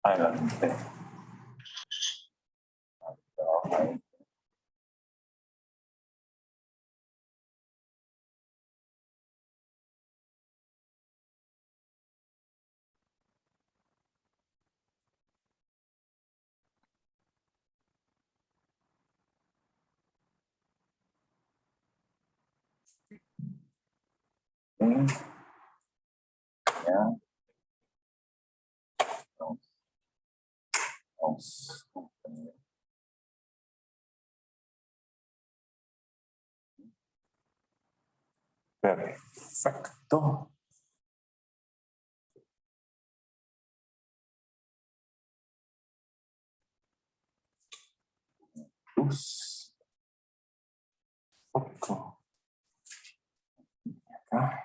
Adelante. Ya. Vamos. Perfecto. Luz. Foco. Acá.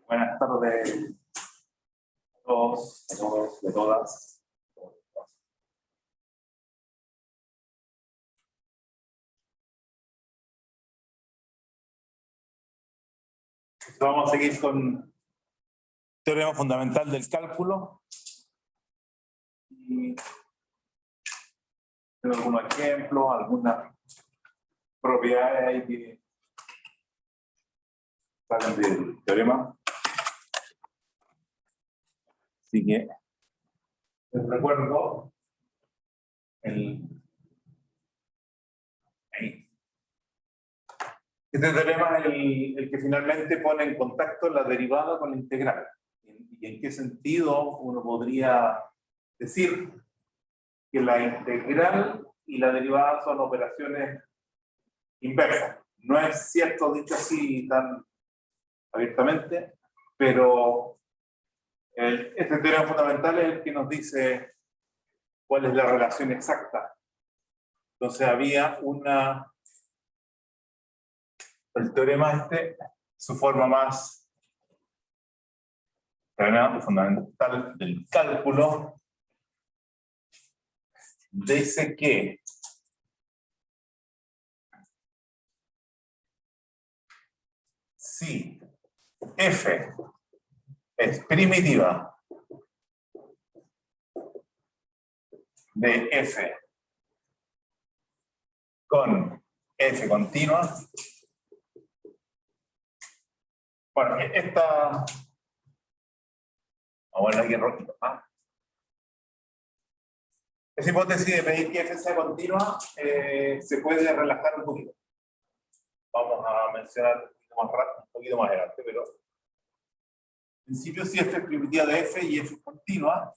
Buenas tardes a todos, de todas. Vamos a seguir con teorema fundamental del cálculo. Y tengo algunos ejemplos, algunas propiedades ahí que salen del teorema. Así que les recuerdo este teorema es el que finalmente pone en contacto la derivada con la integral. ¿Y en qué sentido uno podría decir que la integral y la derivada son operaciones inversas? No es cierto dicho así tan abiertamente, pero este teorema fundamental es el que nos dice cuál es la relación exacta. Entonces había el teorema su forma más teorema fundamental del cálculo, dice que si f es primitiva de f con f continua, bueno, vamos a ver aquí en rojito. Esa hipótesis de pedir que f sea continua se puede relajar un poquito. Vamos a mencionar un poquito más adelante, pero en principio si f es primitiva de f y f es continua.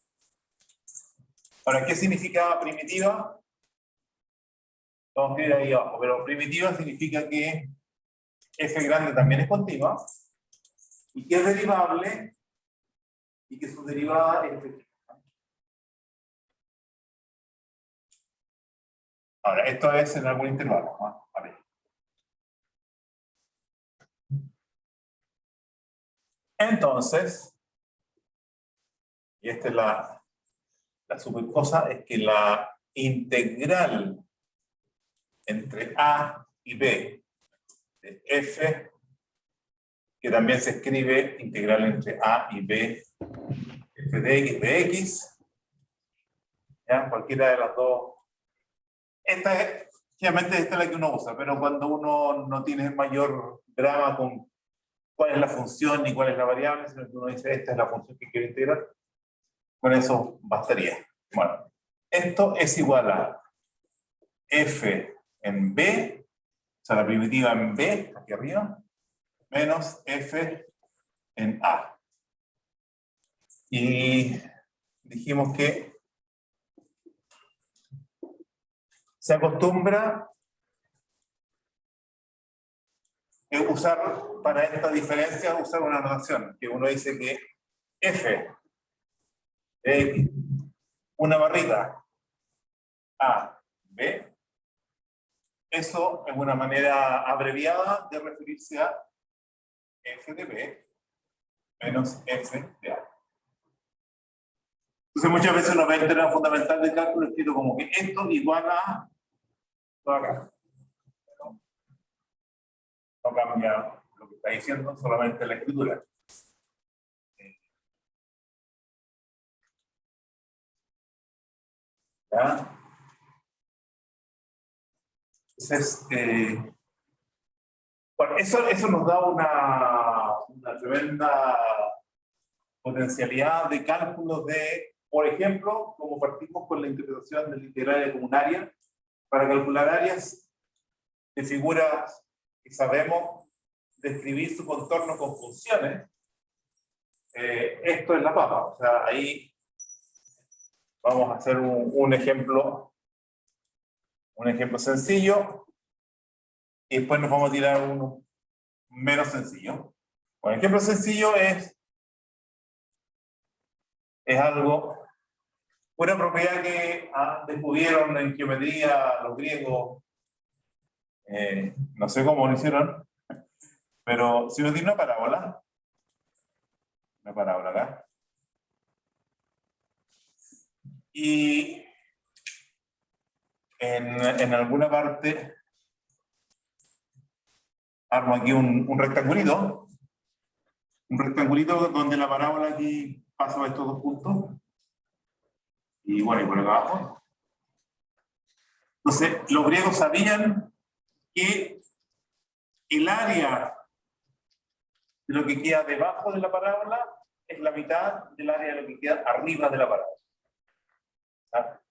Ahora, ¿qué significa primitiva? Vamos a escribir ahí abajo, pero primitiva significa que f grande también es continua y que es derivable y que su derivada es efectiva. Ahora, esto es en algún intervalo, ¿no? Vale. Entonces, y esta es la super cosa, es que la integral entre a y b de f, que también se escribe integral entre a y b, f de x de x, ¿ya? Cualquiera de las dos. Generalmente esta es la que uno usa, pero cuando uno no tiene mayor drama con cuál es la función ni cuál es la variable, sino que uno dice esta es la función que quiero integrar, con eso bastaría. Bueno, esto es igual a f en b, o sea la primitiva en b, aquí arriba, menos f en a. Y dijimos que se acostumbra usar para esta diferencia, usar una notación, que uno dice que f de x, una barrita a b, eso es una manera abreviada de referirse a f de b menos f de a. Entonces muchas veces uno ve el teorema fundamental de cálculo escrito como que esto igual a todo acá. No cambia lo que está diciendo, solamente la escritura. ¿Ya? Entonces, bueno, eso nos da una tremenda potencialidad de cálculos de, por ejemplo, como partimos con la interpretación del integral como un área, para calcular áreas de figuras que sabemos describir su contorno con funciones, esto es la papa. O sea, ahí vamos a hacer un ejemplo sencillo y después nos vamos a tirar uno menos sencillo. Un ejemplo sencillo es algo, una propiedad que descubrieron en geometría los griegos, no sé cómo lo hicieron, pero si uno tiene una parábola acá, y en alguna parte armo aquí un rectangulito donde la parábola aquí pasa a estos dos puntos, y bueno, y por acá abajo. Entonces, los griegos sabían que el área de lo que queda debajo de la parábola es la mitad del área de lo que queda arriba de la parábola. ¿Ah?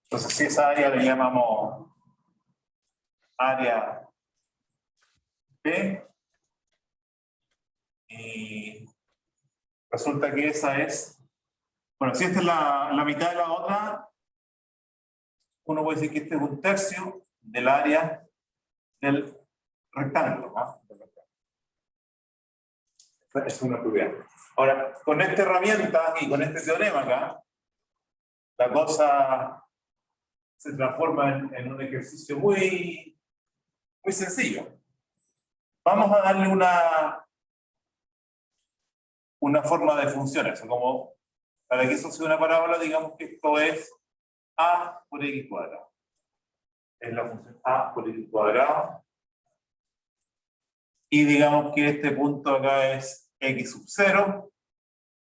Entonces, si esa área le llamamos área B, y resulta que esa es, bueno, si esta es la mitad de la otra, uno puede decir que este es un tercio del área del rectángulo, ¿no? Es una propiedad. Ahora, con esta herramienta y con este teorema acá, la cosa se transforma en un ejercicio muy sencillo. Vamos a darle una forma de funciones, como para que eso sea una parábola, digamos que esto es a por x cuadrado. Es la función a por x cuadrado. Y digamos que este punto acá es x sub 0,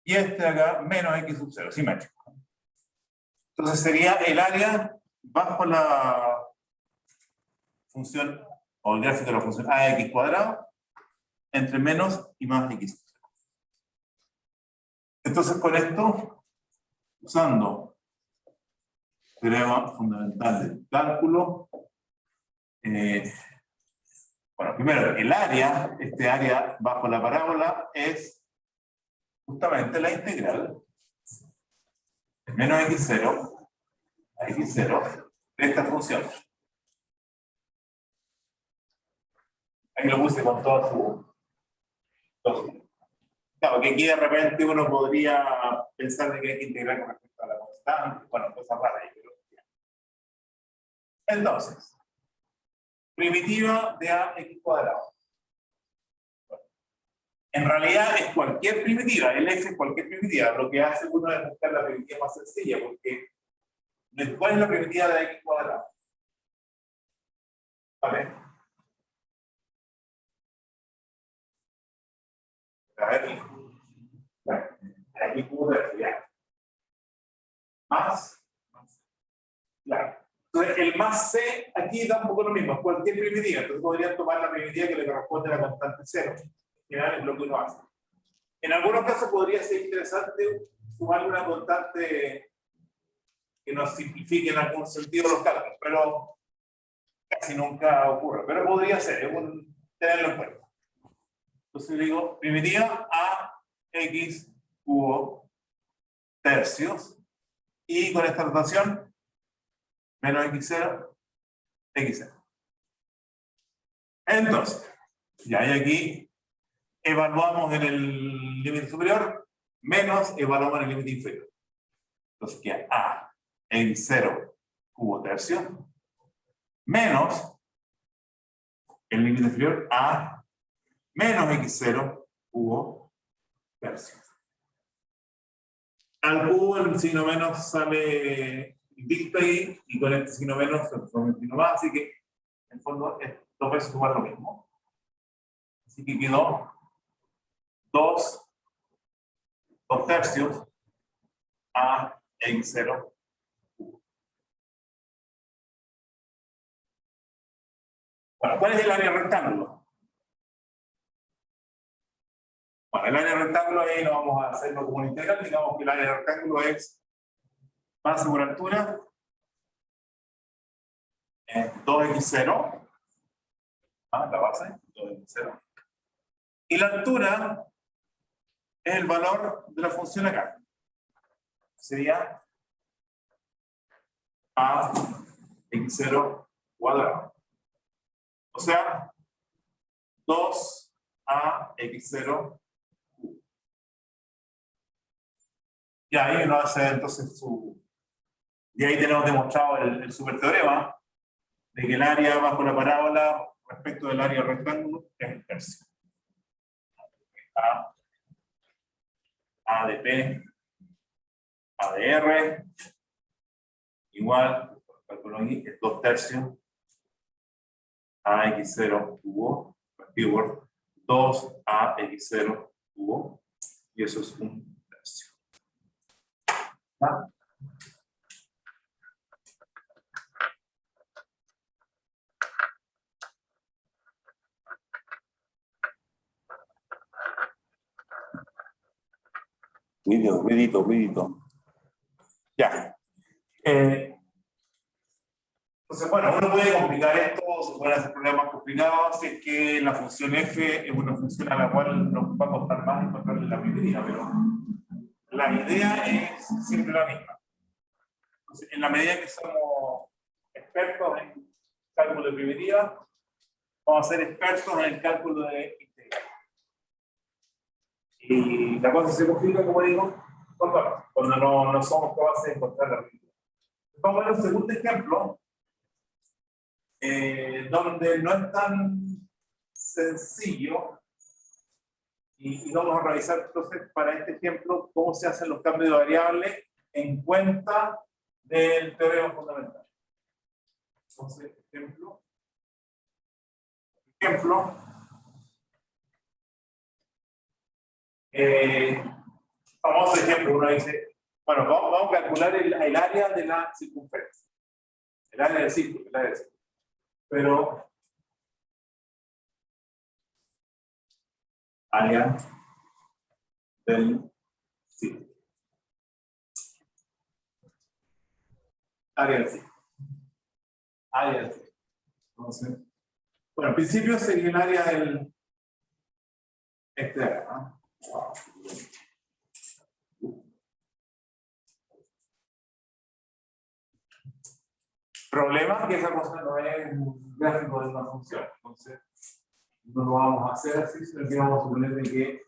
y este acá menos x sub 0, simétrico. Entonces sería el área bajo la función, o el gráfico de la función a de x cuadrado, entre menos y más x sub 0. Entonces con esto, usando teorema fundamental del cálculo, bueno, primero, el área, este área bajo la parábola, es justamente la integral de menos x0 a x0 de esta función. Ahí lo puse con toda su... Claro, que aquí de repente uno podría pensar de que hay que integrar con respecto a la constante, bueno, cosas raras ahí, pero... Entonces, primitiva de ax cuadrado. En realidad es cualquier primitiva, el f es cualquier primitiva. Lo que hace uno es buscar la primitiva más sencilla, porque ¿cuál es la primitiva de x cuadrado? ¿Vale? A ver, aquí puedo ver, más, claro. Entonces, el más c aquí da un poco lo mismo, es cualquier primitiva. Entonces podrían tomar la primitiva que le corresponde a la constante 0. En general es lo que uno hace. En algunos casos podría ser interesante sumar una constante que nos simplifique en algún sentido los cálculos, pero casi nunca ocurre. Pero podría ser, tenerlo en cuenta. Entonces digo, primitiva a x cubo tercios, y con esta notación, menos x0, x0. Entonces, ya hay aquí, evaluamos en el límite superior, menos evaluamos en el límite inferior. Entonces queda a x0 cubo tercio, menos el límite inferior a menos x0 cubo tercio. Al cubo el signo menos sale invicto ahí, y con este signo menos se transforma en signo más, así que en el fondo es dos veces igual lo mismo. Así que quedó 2 tercios a x0 cubo. Bueno, ¿cuál es el área rectángulo? Bueno, el área rectángulo ahí no vamos a hacerlo como un integral, digamos que el área rectángulo es base por altura, 2x0, la base, 2x0. Y la altura es el valor de la función acá. Sería a x0 cuadrado. O sea, 2a x0. Y ahí uno hace entonces su... Y ahí tenemos demostrado el superteorema de que el área bajo la parábola respecto del área rectángulo es el tercio. A de P, A de R, igual, calculo aquí, es 2 tercios a x0 cubo, partido por 2 a x0 cubo, y eso es un tercio. ¿Ah? Cuidito. Ya. Entonces, bueno, uno puede complicar esto, se pueden hacer problemas complicados, si es que la función f es una función a la cual nos va a costar más encontrarle la primitiva, pero la idea es siempre la misma. Entonces, en la medida que somos expertos en cálculo de primitiva, vamos a ser expertos en el cálculo de integral. Y la cosa se complica, como digo, cuando no somos capaces de encontrar la primitiva. Vamos a ver un segundo ejemplo, donde no es tan sencillo, y vamos a revisar entonces para este ejemplo cómo se hacen los cambios de variables en cuenta del teorema fundamental. Entonces, ejemplo, famoso ejemplo, uno dice, bueno, vamos a calcular el área de la circunferencia, el área del círculo, pero área del círculo. Área del círculo. Entonces, bueno, al principio sería el área del externo, ¿no? Problema que esa cosa no es un gráfico de una función. Entonces, no lo vamos a hacer así, sino que vamos a suponer de que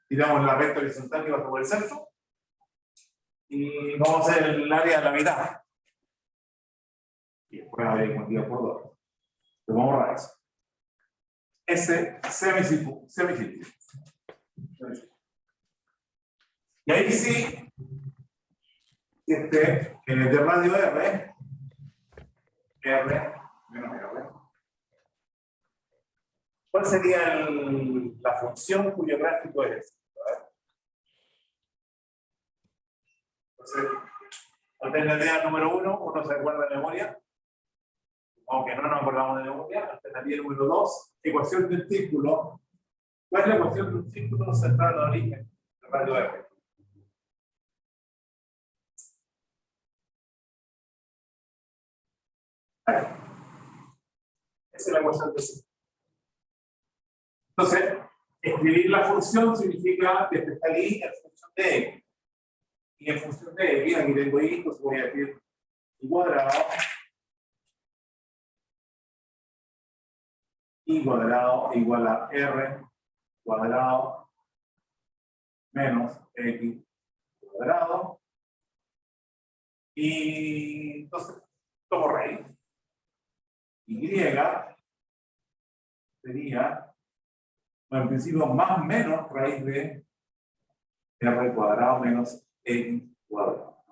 tiramos la recta horizontal que va por el centro y vamos a hacer el área de la mitad. Y después habría que multiplicar por 2. Pero vamos a borrar eso. Ese semicírculo. Y ahí sí, de radio R menos R. ¿Cuál sería la función cuyo gráfico es este? Entonces, alternativa número 1, uno se acuerda de memoria, aunque no nos acordamos de memoria. Alternativa número 2, ecuación del círculo. ¿Cuál es la ecuación de un círculo centrado en origen de radio R? Esa es la ecuación de C. Entonces, escribir la función significa que está ahí en función de X. Y en función de X, aquí tengo Y, entonces voy a decir Y cuadrado igual a R cuadrado menos X cuadrado. Y entonces tomo raíz. Y sería, bueno, en principio, más menos raíz de R cuadrado menos X cuadrado.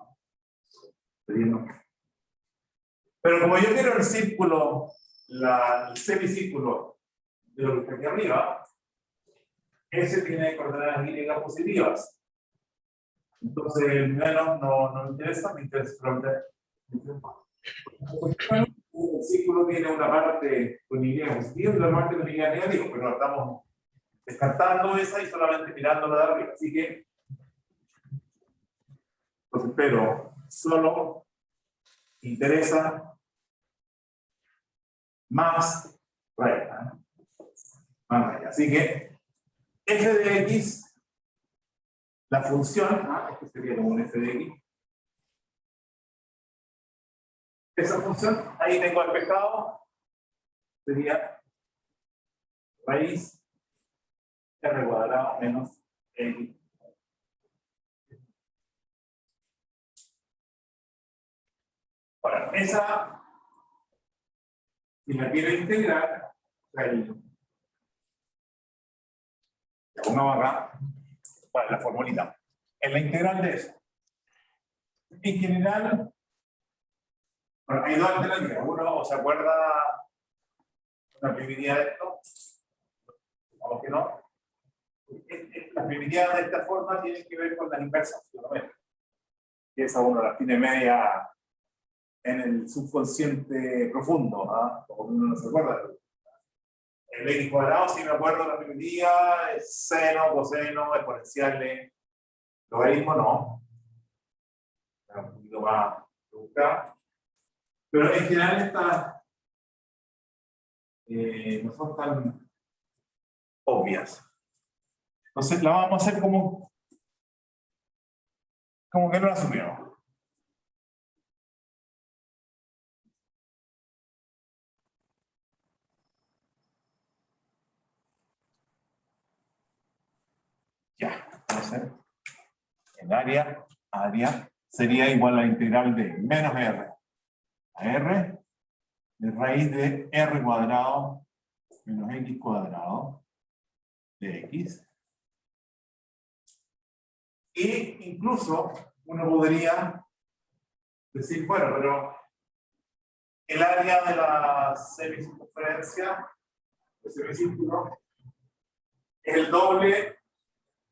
Pero como yo quiero el círculo, el semicírculo de lo que está aquí arriba, ese tiene coordenadas y positivas. Entonces el menos no me interesa, me interesa solamente. El círculo tiene una parte con Y positiva y una parte con Y negativo, pero estamos descartando esa y solamente mirándola de arriba. Así que, entonces, pero solo interesa más raíz. Más raíz. Así que f de x, la función, esto sería como un f de x. Esa función, ahí tengo despejado, sería raíz r cuadrado menos x. Ahora, esa, si la quiero integrar, la pongamos acá, para la formulita. En la integral de eso. En general, bueno, hay dos alternativas. Uno, ¿se acuerda una primitiva de esto? Digamos que no. Las primitivas de esta forma tienen que ver con las inversas, y esa uno las tiene media en el subconsciente profundo, como uno no se acuerda. El x cuadrado, si me acuerdo de la primitiva, es seno, coseno, exponenciales, logaritmo no. Un poquito más rebuscada. Pero en general estas no son tan obvias. Entonces la vamos a hacer como que no la asumimos. Ya, entonces el área sería igual a la integral de menos r a r de raíz de r cuadrado menos x cuadrado de x. E incluso uno podría decir, bueno, pero el área de la semicircunferencia del semicírculo es el doble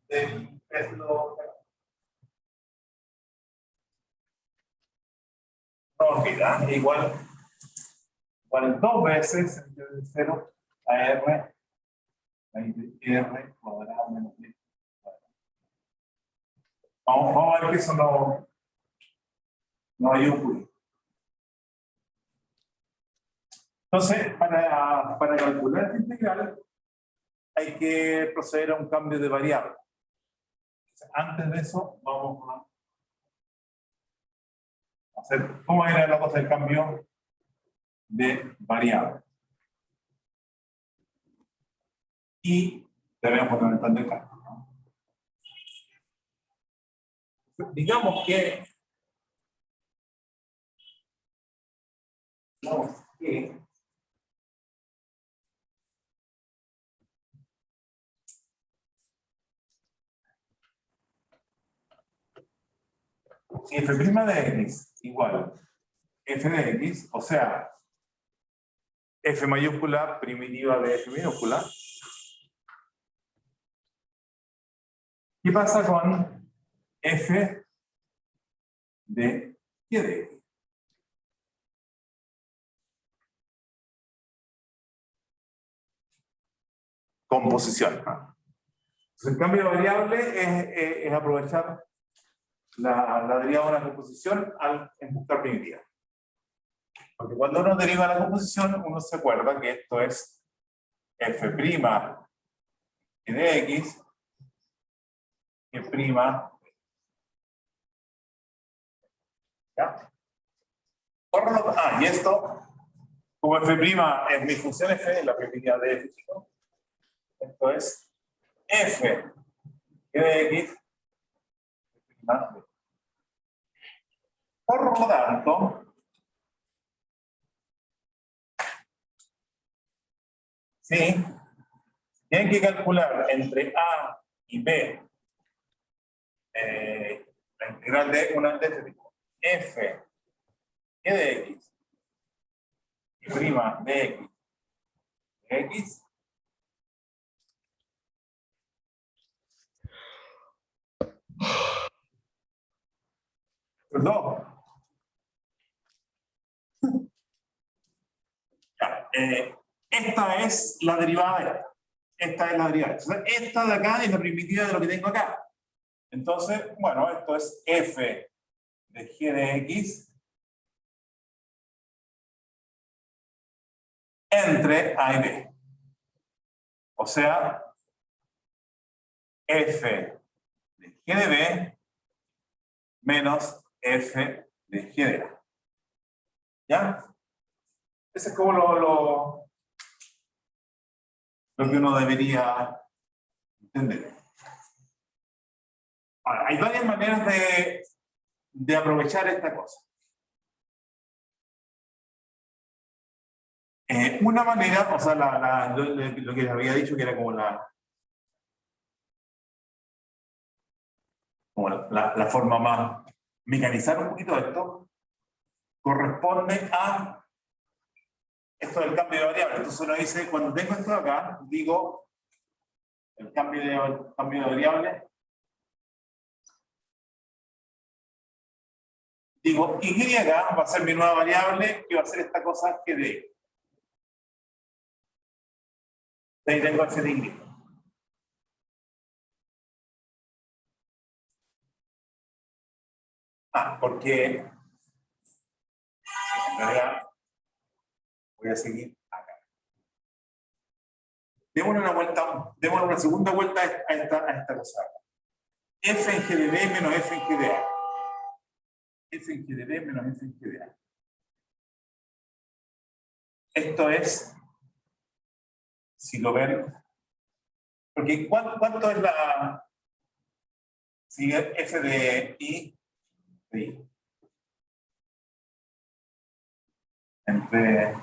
del peso. No olvida, igual dos veces entre 0 a r raíz de r cuadrado menos x cuadrado. Vamos a ver que eso no hay ocurrido. Entonces, para calcular esta integral, hay que proceder a un cambio de variable. Antes de eso, vamos a hacer, ¿cómo era la cosa del cambio de variable? Y debemos fundamental de cambio, ¿no? Digamos que si f' de x igual f de x, o sea, f mayúscula primitiva de f minúscula, ¿qué pasa con f de y de x? Composición. Entonces, el cambio de variable es aprovechar la derivada de una composición en buscar primitiva. Porque cuando uno deriva la composición, uno se acuerda que esto es f' de x, que prima, ¿ya? Y esto, como f' es mi función f, la propiedad de f, chico, esto es f de x, por lo tanto, sí, tienen que calcular entre a y b la integral de una de este tipo, f de x y prima de x, perdón. Ya, esta es la derivada de esta. Esta es la derivada. Entonces, esta de acá es la primitiva de lo que tengo acá. Entonces, bueno, esto es f de g de x entre a y b. O sea, f de g de b menos f de g de a. ¿Ya? Ese es como lo que uno debería entender. Ahora, hay varias maneras de aprovechar esta cosa. Una manera, o sea, lo que les había dicho que era como la forma más mecanizar un poquito esto, corresponde a esto del cambio de variable. Entonces uno dice, cuando tengo esto acá, digo, el cambio de variable, digo, y va a ser mi nueva variable, que va a ser esta cosa que de. Ahí tengo f de y. Porque en realidad voy a seguir acá. Démosle una segunda vuelta a esta cosa. F en g de b menos f en g de a. F en g de b menos f en g de a. Esto es, si lo ven, porque ¿cuánto es la, si f de i, entre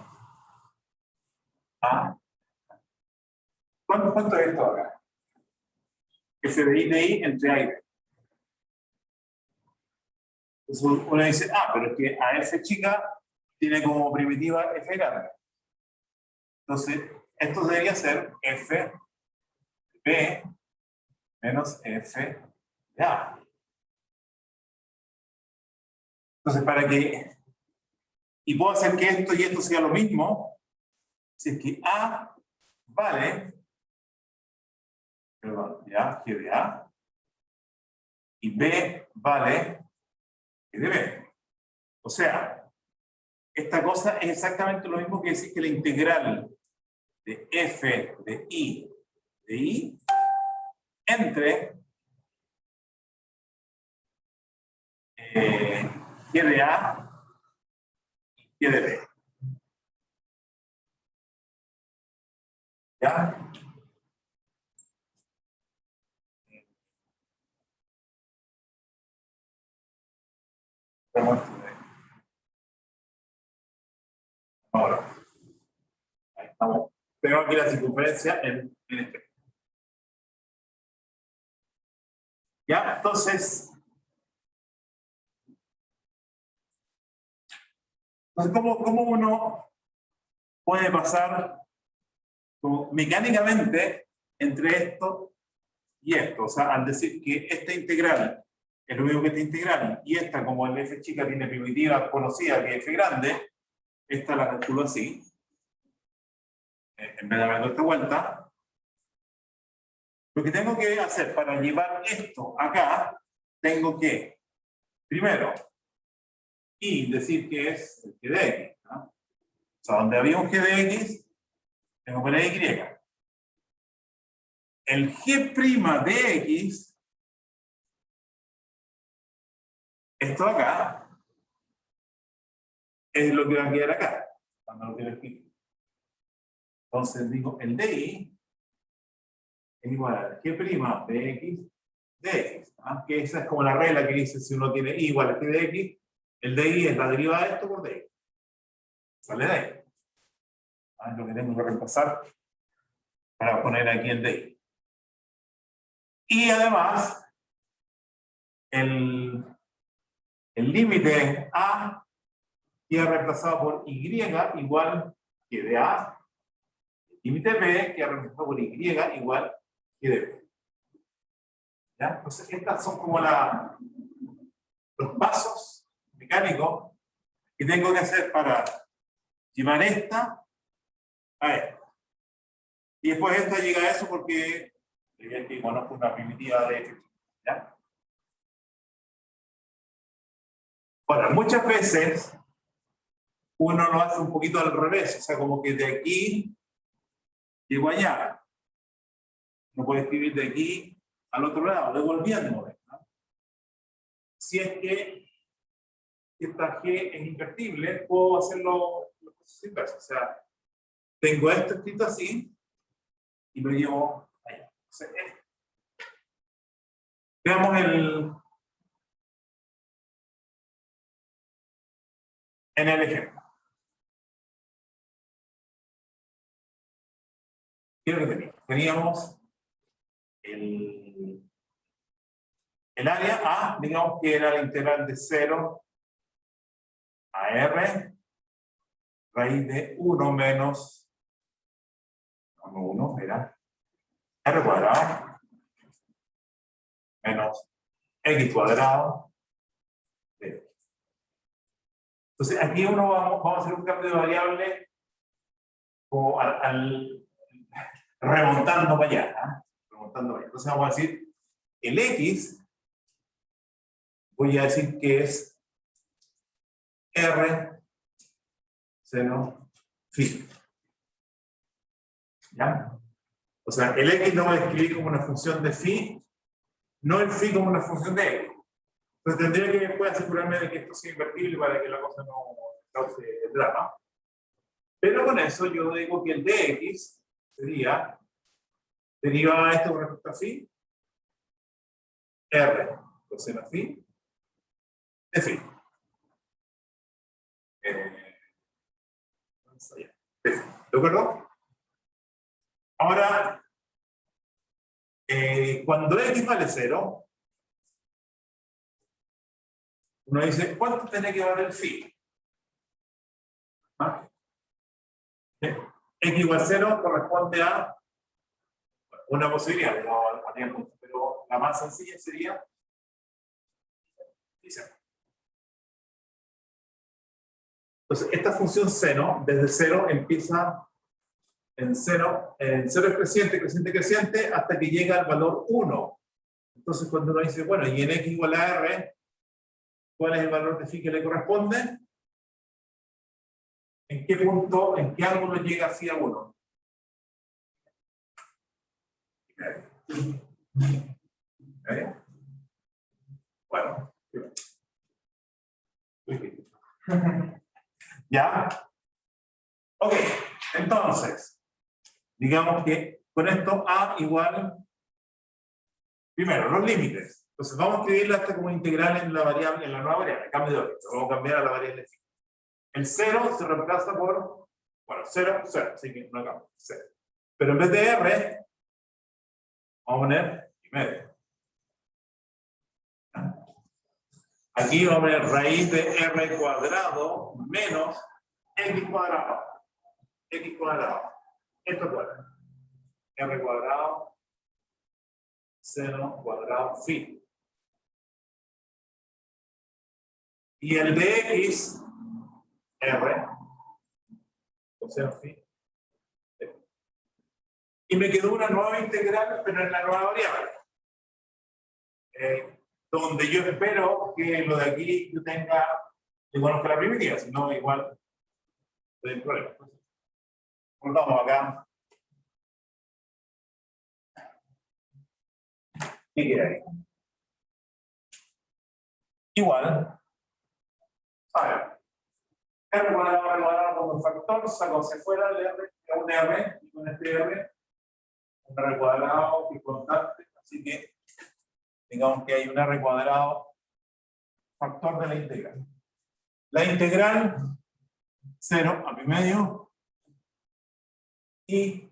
a, ¿cuánto es esto acá? F de i entre a y b. Entonces uno dice, pero es que a f chica tiene como primitiva f grande. Entonces, esto debería ser f b menos f de a. Entonces, para que, y puedo hacer que esto y esto sea lo mismo, si es que a vale, perdón, ya, g de a, y b vale g de b. O sea, esta cosa es exactamente lo mismo que decir que la integral de f de i entre g de a y g de b. ¿Ya? Ahora, ahí estamos. Tengo aquí la circunferencia en este. ¿Ya? Entonces, ¿cómo uno puede pasar como mecánicamente entre esto y esto? O sea, al decir que esta integral es lo mismo que esta integral, y esta, como el f chica tiene primitiva conocida que f grande, esta la calculo así, en vez de darle esta vuelta. Lo que tengo que hacer para llevar esto acá, tengo que, primero, y decir que es el g de x, ¿no? sea, donde había un g de x, tengo que poner y. El g' de x, esto acá, es lo que va a quedar acá, cuando lo quiero escribir. Entonces digo, el de y es igual al g' de x de x. ¿Ah? Que esa es como la regla que dice si uno tiene y igual a g de x, el de y es la derivada de esto por de x. Sale de ahí. ¿Ah? Es lo que tengo que reemplazar para poner aquí el de y. Y además, el límite a queda reemplazado por y igual que de a. El límite b queda reemplazado por y igual que de b. ¿Ya? Entonces, estas son como los pasos mecánicos que tengo que hacer para llevar esta a esta. Y después esta llega a eso porque bueno, es una primitiva de f. ¿Ya? Bueno, muchas veces uno lo hace un poquito al revés, o sea, como que de aquí llego allá. Uno puede escribir de aquí al otro lado, devolviéndome, ¿no? Si es que esta G es invertible, puedo hacerlo los procesos inversos. O sea, tengo esto escrito así y lo llevo allá. Entonces, veamos en el ejemplo. ¿Qué es lo que teníamos? Teníamos el área A, digamos que era la integral de 0 a R raíz de 1 menos 1 era R cuadrado menos X cuadrado. Entonces aquí vamos a hacer un cambio de variable o remontando para allá. ¿Eh? Remontando para allá. Entonces vamos a decir el X, voy a decir que es R seno phi. ¿Ya? O sea, el X lo voy a escribir como una función de phi, no el phi como una función de X. Entonces tendría que después asegurarme de que esto sea invertible para que la cosa no cause drama. Pero con eso yo digo que el dx sería derivada de esto con respecto a phi, R coseno phi de phi. ¿De acuerdo? Ahora, cuando x vale 0, uno dice, ¿cuánto tiene que valer el phi? ¿Ah? X igual 0 corresponde a una posibilidad, no a tiempo, pero la más sencilla sería dice. Entonces, esta función seno, desde 0 empieza en 0 es creciente, creciente, creciente, hasta que llega al valor 1. Entonces, cuando uno dice, bueno, y en x igual a r, ¿cuál es el valor de phi que le corresponde? ¿En qué punto, en qué ángulo llega así a 1? Bueno. ¿Ya? Ok, entonces, digamos que con esto A igual, primero, los límites. Entonces vamos a escribirla hasta como integral en la variable, en la nueva variable, cambio de orden. Vamos a cambiar a la variable phi. El 0 se reemplaza por, bueno, 0, 0, así que no cambia, 0. Pero en vez de R, vamos a poner y medio. Aquí vamos a poner raíz de R cuadrado menos X cuadrado. X cuadrado. Esto cuadrado. R cuadrado seno cuadrado phi. Y el de X, R, coseno phi. Y me quedó una nueva integral, pero en la nueva variable. Donde yo espero que lo de aquí yo tenga, igual que la primitiva, si no igual No hay problema. Volvamos acá. ¿Qué queda ahí? Igual. A ver. R cuadrado como un factor, saco hacia afuera el R, un R, y con este R, un R cuadrado y constante. Así que, digamos que hay un R cuadrado factor de la integral. La integral 0 a pi medio y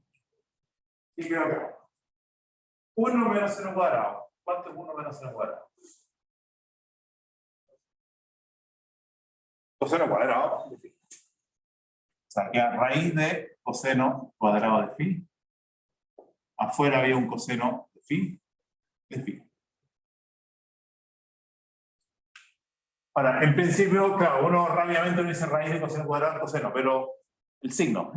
queda acá. 1 menos 0 cuadrado. ¿Cuánto es 1 menos 0 cuadrado? Coseno cuadrado de phi. O sea, que a raíz de coseno cuadrado de phi, afuera había un coseno de phi, de phi. Ahora, en principio, claro, uno rápidamente dice raíz de coseno cuadrado de coseno, pero el signo.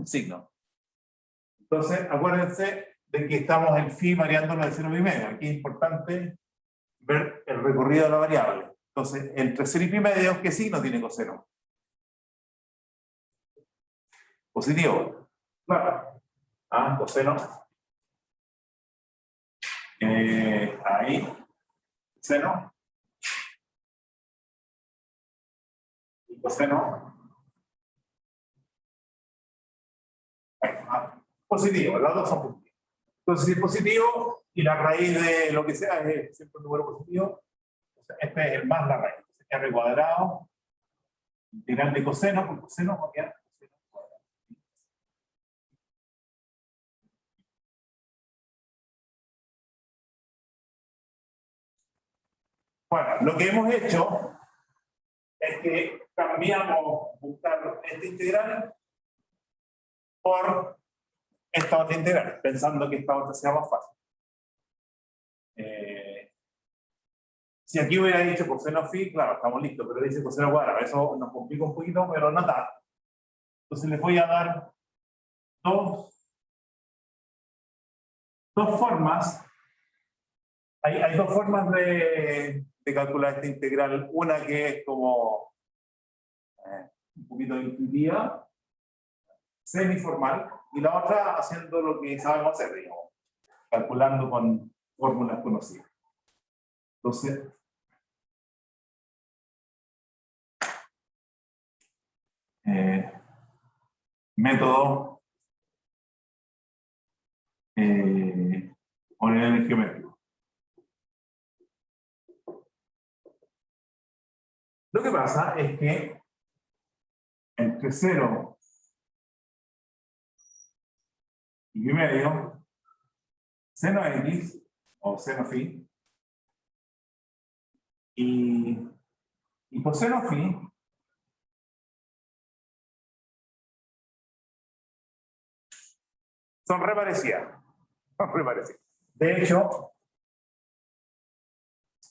Entonces, acuérdense de que estamos en phi variándolo de 0 a pi medio. Aquí es importante ver el recorrido de la variable. Entonces, entre 0 y pi medio, ¿qué signo tiene coseno? Positivo. Claro. Ah, coseno. Ahí. Seno. Y coseno. Positivo, las dos son positivos. Entonces, si es positivo y la raíz de lo que sea es siempre un número positivo, este es el más la raíz. R cuadrado, integral de coseno, por coseno va a quedar coseno cuadrado. Bueno, lo que hemos hecho es que cambiamos buscar esta integral por esta otra integral, pensando que esta otra sea más fácil. Si aquí hubiera dicho coseno phi, claro, estamos listos, pero dice coseno cuadrado, eso nos complica un poquito, pero no tanto. Entonces les voy a dar dos formas. Hay dos formas de calcular esta integral. Una que es como un poquito intuitiva, semiformal, y la otra haciendo lo que sabemos hacer, digamos, calculando con fórmulas conocidas. Entonces, método o nivel geométrico. Lo que pasa es que entre 0 y pi medio, seno x o seno phi y coseno phi son re parecidas. De hecho,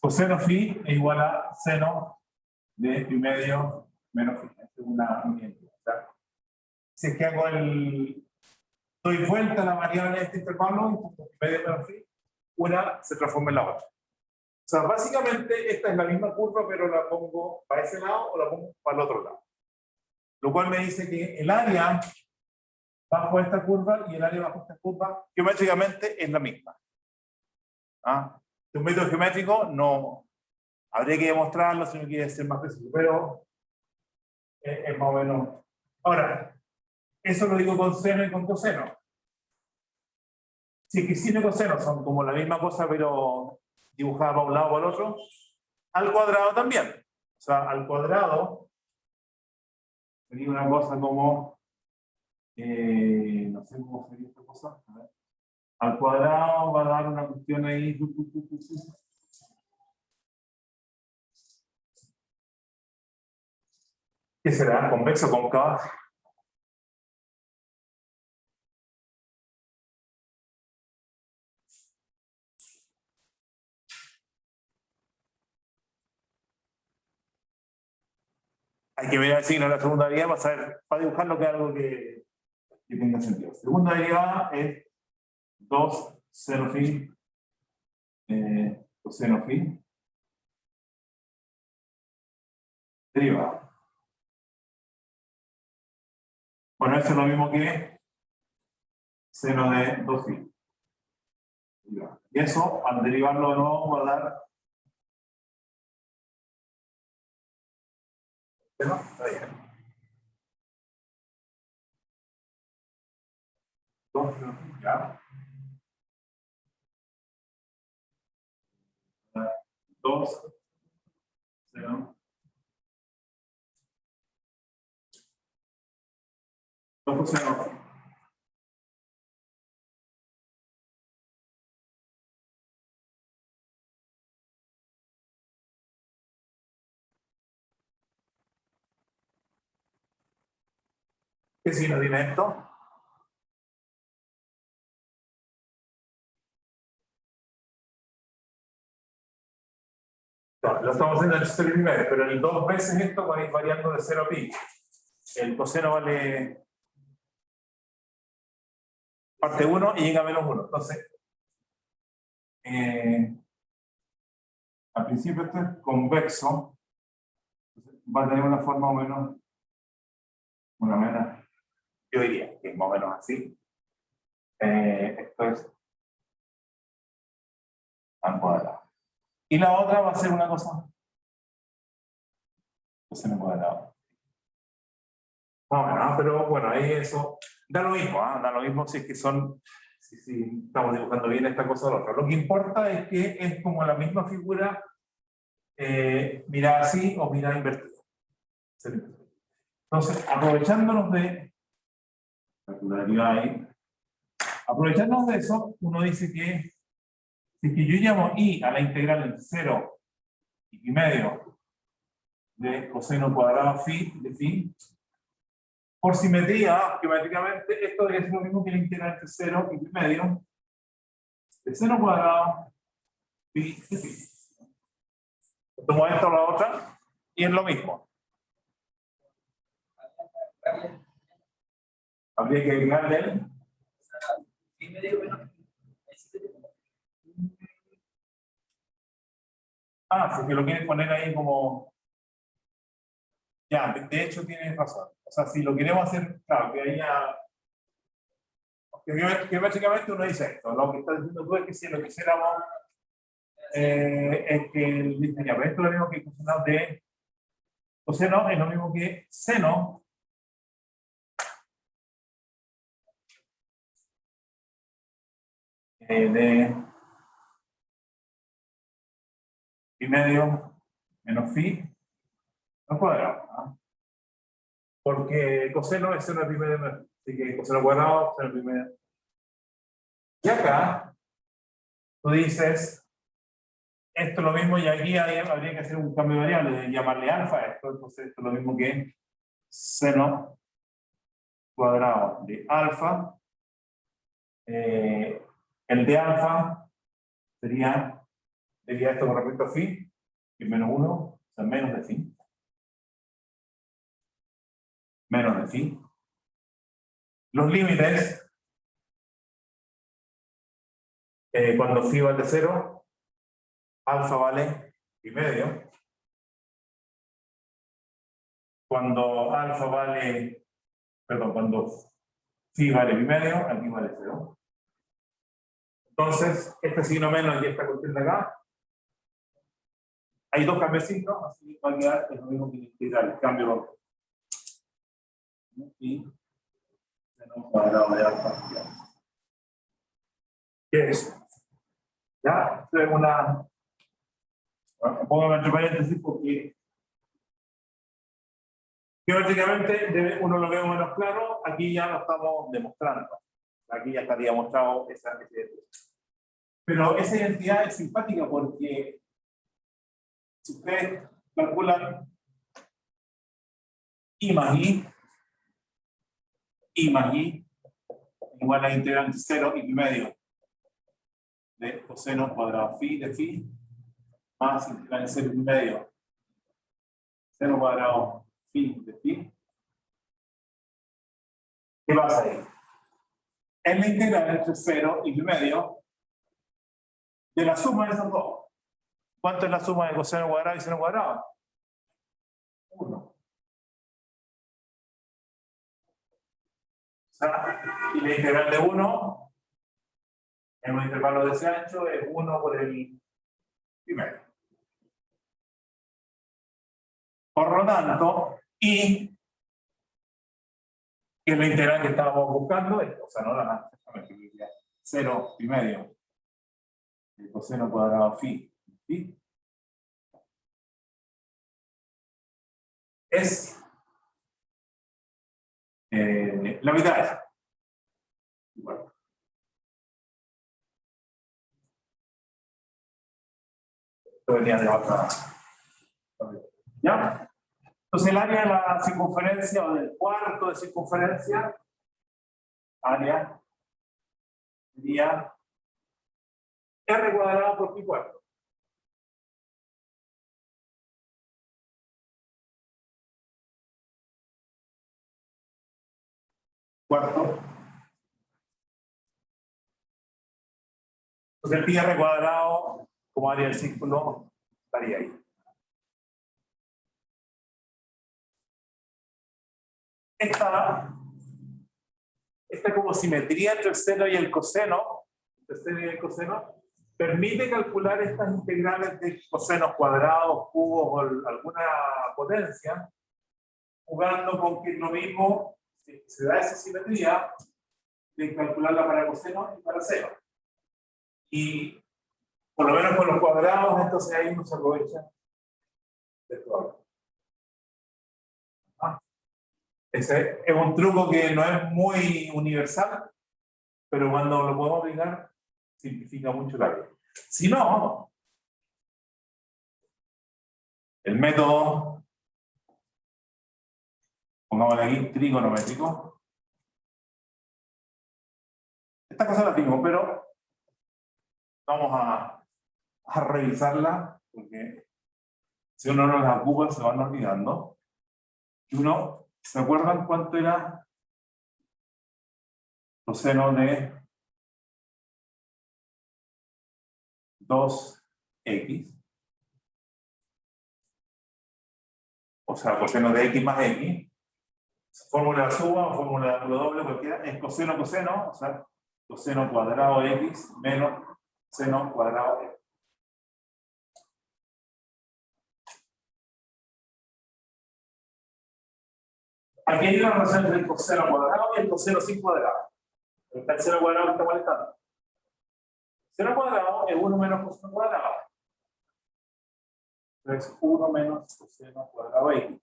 coseno phi es igual a seno de pi medio menos phi. Es una identidad. Si es que hago doy vuelta a la variable de este intervalo, pi medio menos phi, una se transforma en la otra. O sea, básicamente esta es la misma curva, pero la pongo para ese lado o la pongo para el otro lado. Lo cual me dice que el área bajo esta curva y el área bajo esta curva geométricamente es la misma. Un método geométrico no habría que demostrarlo si no quiere ser más preciso, pero es más o menos. Ahora, eso lo digo con seno y con coseno. Si es que seno y coseno son como la misma cosa, pero dibujada para un lado o para el otro, al cuadrado también. O sea, al cuadrado sería una cosa como, no sé cómo sería esta cosa. A ver. Al cuadrado va a dar una cuestión ahí. ¿Qué será? ¿Convexo o cóncava? Hay que ver el signo de la segunda derivada para dibujar lo que es algo que tenga sentido. Segunda derivada es 2 seno phi coseno phi derivada. Bueno, eso es lo mismo que seno de 2π. Y eso, al derivarlo de nuevo, va a dar... ¿No? Está bien. 2, ya. 2, seno. 2 coseno. ¿Qué signo tiene esto? No, lo estamos haciendo en el 0,5, pero el 2 veces esto va a ir variando de 0 a pi. El coseno vale parte 1 y llega a menos 1. Entonces, al principio esto es convexo. Va a tener una forma o menos, yo diría que es más o menos así. Esto es al cuadrado. Y la otra va a ser una cosa, coseno cuadrado. Más o menos, ¿no? Pero bueno, ahí eso da lo mismo, ¿eh? Da lo mismo si es que son, si estamos dibujando bien esta cosa o la otra. Lo que importa es que es como la misma figura, mirada así o mirada invertida. Entonces, aprovechándonos de aprovechándonos de eso, uno dice que si que yo llamo i a la integral entre 0 y pi medio de coseno cuadrado phi de phi, por simetría, geométricamente, esto debería ser lo mismo que la integral entre 0 y pi medio de seno cuadrado pi de phi. Tomo esto o la otra y es lo mismo. Habría que agregarle el pi medio menos. Si que lo quieres poner ahí como... Ya, de hecho tienes razón. O sea, si lo queremos hacer, claro, que haya... Que básicamente uno dice esto, lo que está diciendo tú es que si lo quisiéramos es que el diseño, pero esto es lo mismo que coseno de... Coseno es lo mismo que seno de pi medio menos phi al cuadrado, ¿no? Porque coseno es seno de pi medio menos, así que coseno cuadrado, seno de pi medio. Y acá, tú dices, esto es lo mismo, y aquí habría que hacer un cambio de variable, de llamarle alfa a esto, entonces esto es lo mismo que seno cuadrado de alfa. El de alfa sería esto con respecto a phi, que es menos 1, o sea, menos de phi. Menos de phi. Los límites, cuando phi vale 0, alfa vale pi medio. Cuando alfa vale, perdón, cuando phi vale pi medio, aquí vale 0. Entonces, este signo menos y esta cuestión de acá, hay dos cambiecitos, así va a quedar lo mismo que integral, cambio y seno cuadrado de alfa. ¿Qué es? Ya, esto es una... Bueno, pongo entre paréntesis porque teóricamente uno lo ve menos claro, aquí ya lo estamos demostrando. Aquí ya estaría mostrado esa identidad. Pero esa identidad es simpática porque si ustedes calculan I más I igual a la integral entre 0 y pi medio de coseno cuadrado phi de phi más integral entre 0 y pi medio 0 cuadrado phi de phi. ¿Qué pasa ahí? Es la integral entre 0 y pi medio de la suma de esos dos. ¿Cuánto es la suma de coseno cuadrado y seno cuadrado? 1. sea, y la integral de 1 en un intervalo de ese ancho es 1 por el primero. Por lo tanto, y que es la integral que estábamos buscando, o sea, no la 0 y medio el coseno cuadrado phi es la mitad de eso. Bueno. Esto venía de otra. ¿Ya? Entonces el área de la circunferencia o del cuarto de circunferencia, área sería R cuadrado por pi cuarto. Cuarto. Entonces el pi r cuadrado como área del círculo estaría ahí. Esta como simetría entre el seno y el coseno, permite calcular estas integrales de cosenos cuadrados, cubos o alguna potencia, jugando con que es lo mismo, si se da esa simetría, de calcularla para coseno y para seno. Y por lo menos con los cuadrados, entonces ahí uno se aprovecha de todo. Ese es un truco que no es muy universal, pero cuando lo podemos aplicar, simplifica mucho la vida. Si no, el método, pongámosle aquí, trigonométrico. Esta cosa la tengo, pero vamos a revisarla, porque si uno no las ocupa, se van olvidando. Y uno, ¿se acuerdan cuánto era coseno de 2x? O sea, coseno de x más x. Fórmula suma o fórmula doble, cualquiera, es coseno, o sea, coseno cuadrado de x menos seno cuadrado de x. Aquí hay una relación entre el coseno cuadrado y el coseno sin cuadrado. Está el seno cuadrado que está molestando. Seno cuadrado es 1 menos coseno cuadrado. Entonces 1 menos coseno cuadrado de x.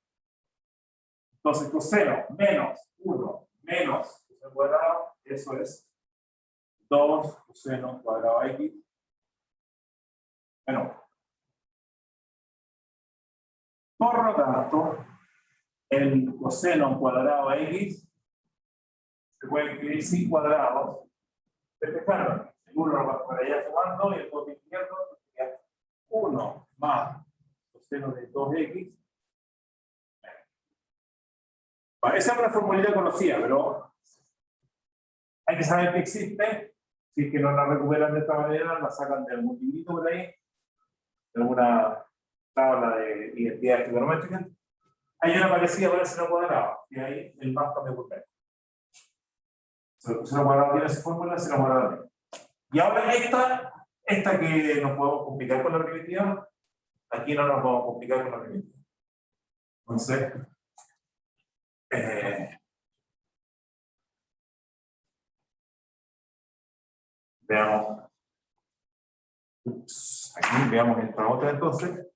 Entonces coseno menos 1 menos coseno cuadrado, eso es 2 coseno cuadrado de x menos 1. Por lo tanto, el coseno cuadrado de x se puede escribir sin cuadrados. Despejando. El 1 lo va para allá sumando y el 2 izquierdo sería 1 más coseno de 2x. Esa es una formulita conocida, pero hay que saber que existe. Si es que no la recuperan de esta manera, la sacan de algún librito por ahí, de alguna tabla de identidades trigonométricas. Hay una parecida para el seno cuadrado, y ahí el más cambia por medio. El seno cuadrado tiene esa fórmula, el seno cuadrado tiene. Y ahora esta que nos podemos complicar con la primitiva, aquí no nos podemos complicar con la primitiva. Entonces, veamos. Aquí veamos esta otra entonces.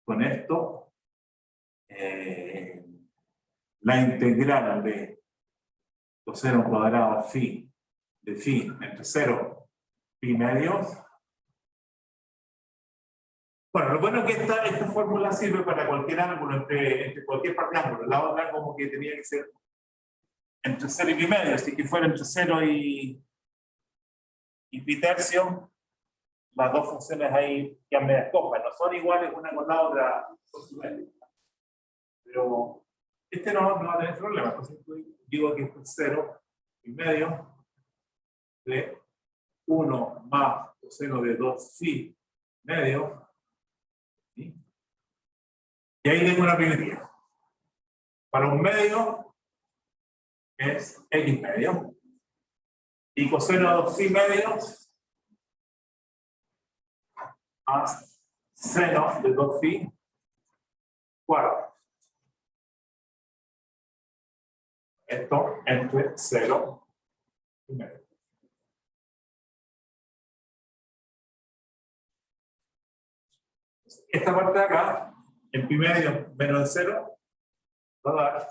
Con esto, la integral de coseno cuadrado phi de phi entre 0 pi medios. Bueno, lo bueno es que esta fórmula sirve para cualquier ángulo, entre cualquier par de ángulos. La otra como que tenía que ser entre 0 y pi medio, así que fuera entre 0 y pi tercio, las dos funciones ahí que han medias copas, no son iguales una con la otra, son simétricas. Pero este no va a tener problema, entonces digo que esto es 0 y medio de 1 más coseno de 2 phi medio. ¿Sí? Y ahí tengo una primitiva. Para un medio, es x medio. Y coseno de phi medios más seno de 2 phi cuartos. Esto entre 0 y medio. Esta parte de acá, en pi medio menos de 0, va a dar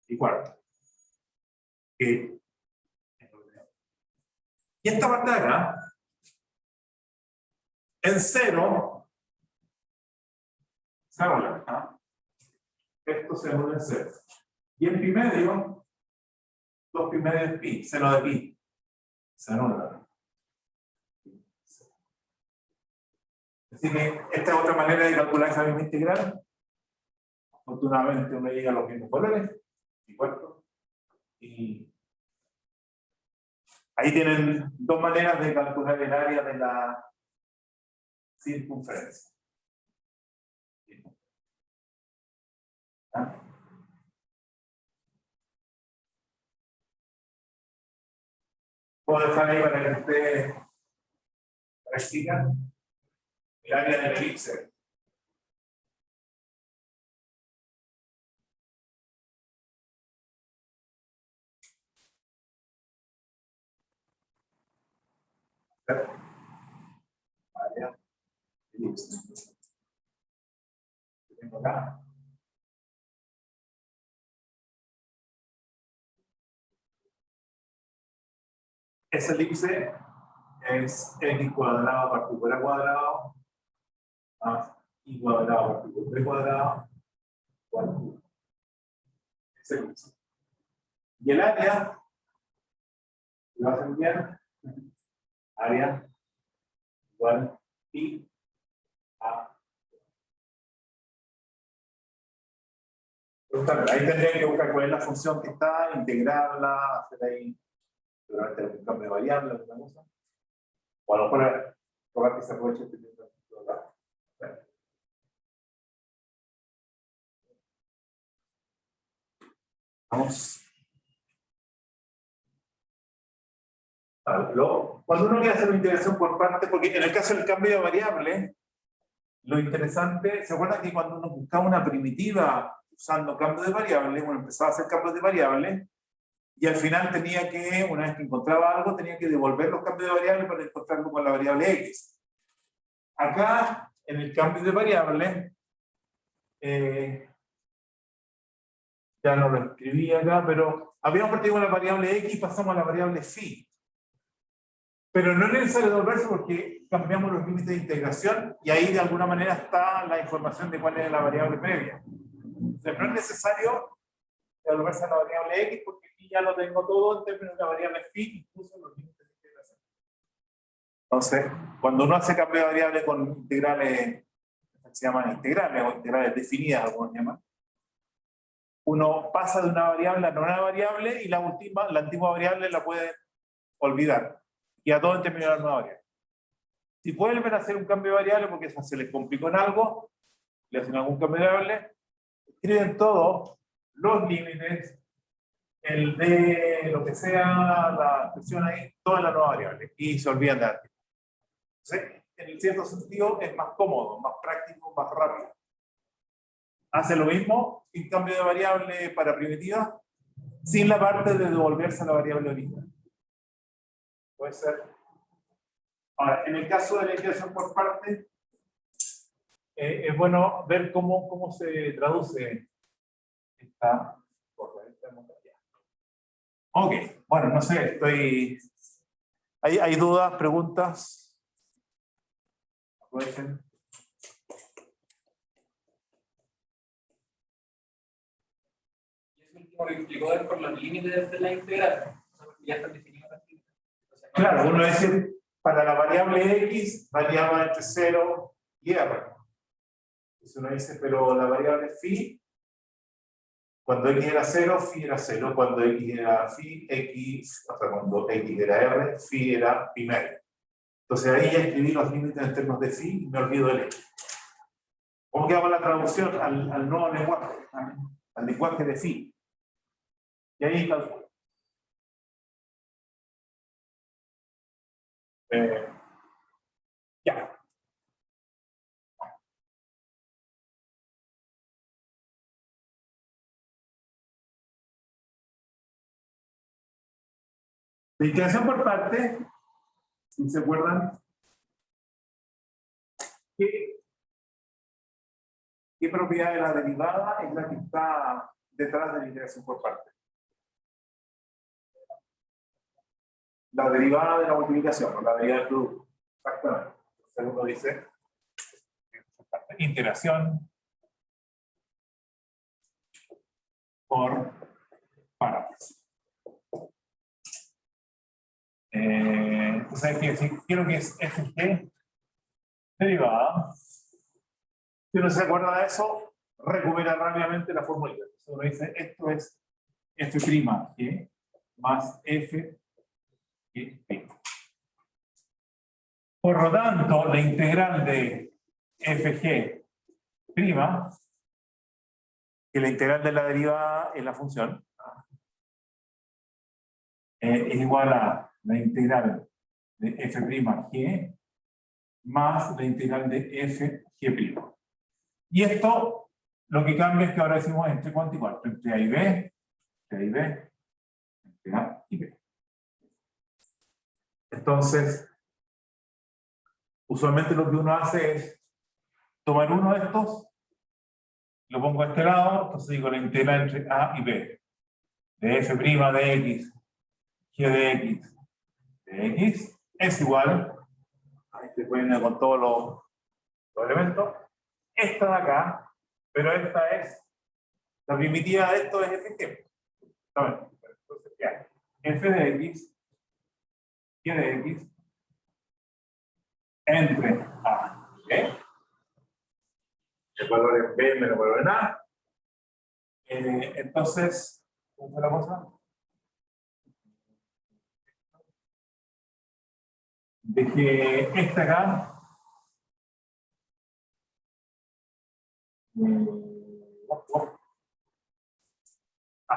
y cuarto. Y esta parte de acá, en 0, se anula. ¿Ah? Esto se anula en 0. Y en pi medio, 2 pi medio es pi, seno de pi. Se anula. Así que esta es otra manera de calcular esa misma integral. Afortunadamente uno llega a los mismos valores. Y cuarto. Y ahí tienen dos maneras de calcular el área de la circunferencia. ¿Ah? Puedo dejar ahí para que ustedes practican el área del elipse. Área elipse. Tengo acá. Ese elipse es x cuadrado partido cuadrado más y cuadrado partido b cuadrado cuadrado. Ese elipse. Y el área, ¿lo hacen bien? Área igual pi a. Ahí tendría que buscar cuál es la función que está, integrarla, hacer ahí seguramente un cambio de variable, alguna cosa. O a lo mejor probar que se aproveche este tiempo. Vamos. Cuando uno quiere hacer una integración por parte, porque en el caso del cambio de variable, lo interesante, ¿se acuerdan que cuando uno buscaba una primitiva usando cambio de variable, uno empezaba a hacer cambios de variable, y al final tenía que, una vez que encontraba algo, tenía que devolver los cambios de variable para encontrarlo con la variable x. Acá, en el cambio de variable, ya no lo escribí acá, pero habíamos partido con la variable x y pasamos a la variable phi. Pero no es necesario devolverse porque cambiamos los límites de integración y ahí de alguna manera está la información de cuál es la variable previa. Entonces no es necesario devolverse a la variable x porque aquí ya lo tengo todo en términos de la variable phi, incluso los límites de integración. Entonces, cuando uno hace cambio de variable con integrales, se llaman integrales o integrales definidas, algunos llaman, uno pasa de una variable a una variable y la antigua variable la puede olvidar. Y a todo en términos de la nueva variable. Si vuelven a hacer un cambio de variable porque eso se les complicó en algo, le hacen algún cambio de variable, escriben todos los límites, el de lo que sea, la expresión ahí, toda la nueva variable, y se olvidan de antes. Entonces, en cierto sentido es más cómodo, más práctico, más rápido. Hace lo mismo sin cambio de variable para primitiva, sin la parte de devolverse a la variable original. Puede ser. Ahora, en el caso de la integración por parte, es bueno ver cómo se traduce esta modalidad. Ok, bueno, no sé, ¿Hay dudas, preguntas? Aprovechen. Y es último que explicó es por los límites de la integral. Ya están definidos. Claro, uno dice, para la variable x variaba entre 0 y r. Entonces uno dice, pero la variable phi, cuando x era 0, phi era 0. Cuando x era phi, cuando x era r, phi era pi medio. Entonces ahí ya escribí los límites en términos de phi y me olvido del x. ¿Cómo quedaba la traducción al nuevo lenguaje? Al lenguaje de phi. Y ahí calculo. Ya. La integración por parte, si se acuerdan, ¿qué propiedad de la derivada es la que está detrás de la integración por parte? La derivada de la multiplicación, la derivada del producto. Exactamente. Entonces uno dice integración por partes. Entonces hay que decir, quiero que es FG derivada. Si uno se acuerda de eso, recupera rápidamente la fórmula. Entonces uno dice, esto es F' G más F G'. Por lo tanto, la integral de Fg', que la integral de la derivada en la función, es igual a la integral de F'G más la integral de Fg'. Y esto, lo que cambia es que ahora decimos entre cuánto y cuánto, entre A y B, entre A y B, entre A y B. Entonces, usualmente lo que uno hace es tomar uno de estos, lo pongo a este lado, entonces digo la integral entre A y B, de F' de X, G de X, de X, es igual, ahí se pueden con todos los elementos, esta de acá, pero esta es, la primitiva de esto es F'. Entonces, ¿qué? F de X, G de X, entre A y B, el valor en B menos el valor en A. Entonces, ¿cómo fue la cosa? De que esta acá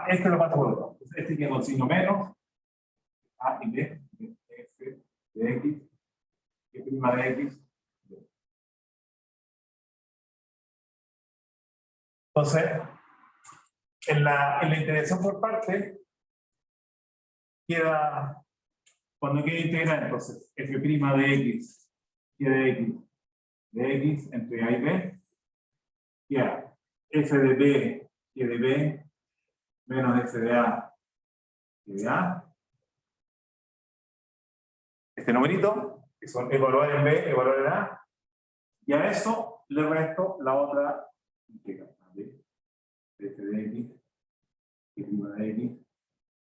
este lo paso por otro. Este que con signo menos A y B, F de X, G' de X. Entonces, en la integración por parte, queda, cuando queda integral, entonces, F' de X, G de X entre A y B, queda F de B, G de B, menos F de A, G de A. Este numerito, que son evaluar en B, evaluar en A, y a eso le resto la otra integral. F de X, G' de X,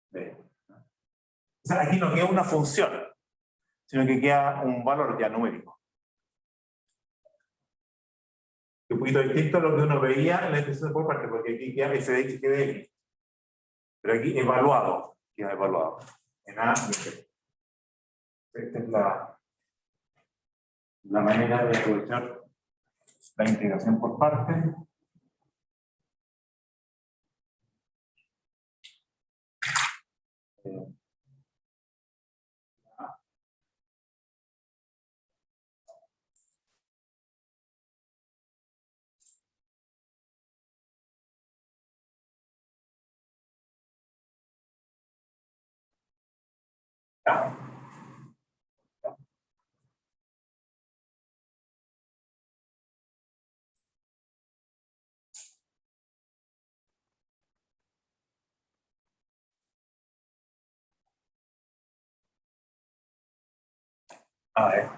B. O sea, aquí no queda una función, sino que queda un valor ya numérico. Un poquito distinto a lo que uno veía en la integración por parte, porque aquí queda F de X, G de X. Pero aquí evaluado, queda evaluado. En A y en B. Esta es la manera de aprovechar la integración por parte. ¿Ya? A ver.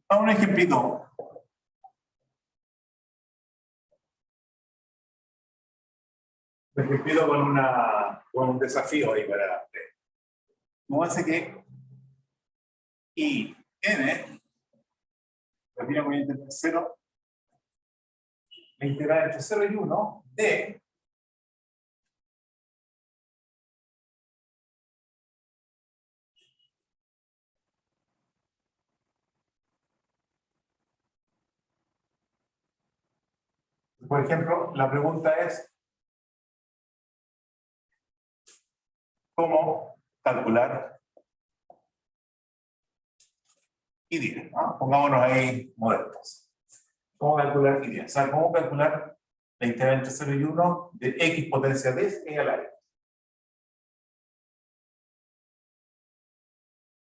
Vamos a un ejemplito. Un ejemplito con un desafío ahí para usted. ¿Cómo hace que I, N, termina con entre 0, la integral entre 0 y 1, de Por ejemplo, la pregunta es ¿cómo calcular I10? ¿No? Pongámonos ahí modernos. ¿Cómo calcular I10? O sea, ¿cómo calcular la integral entre 0 y 1 de x potencia 10 y a la x?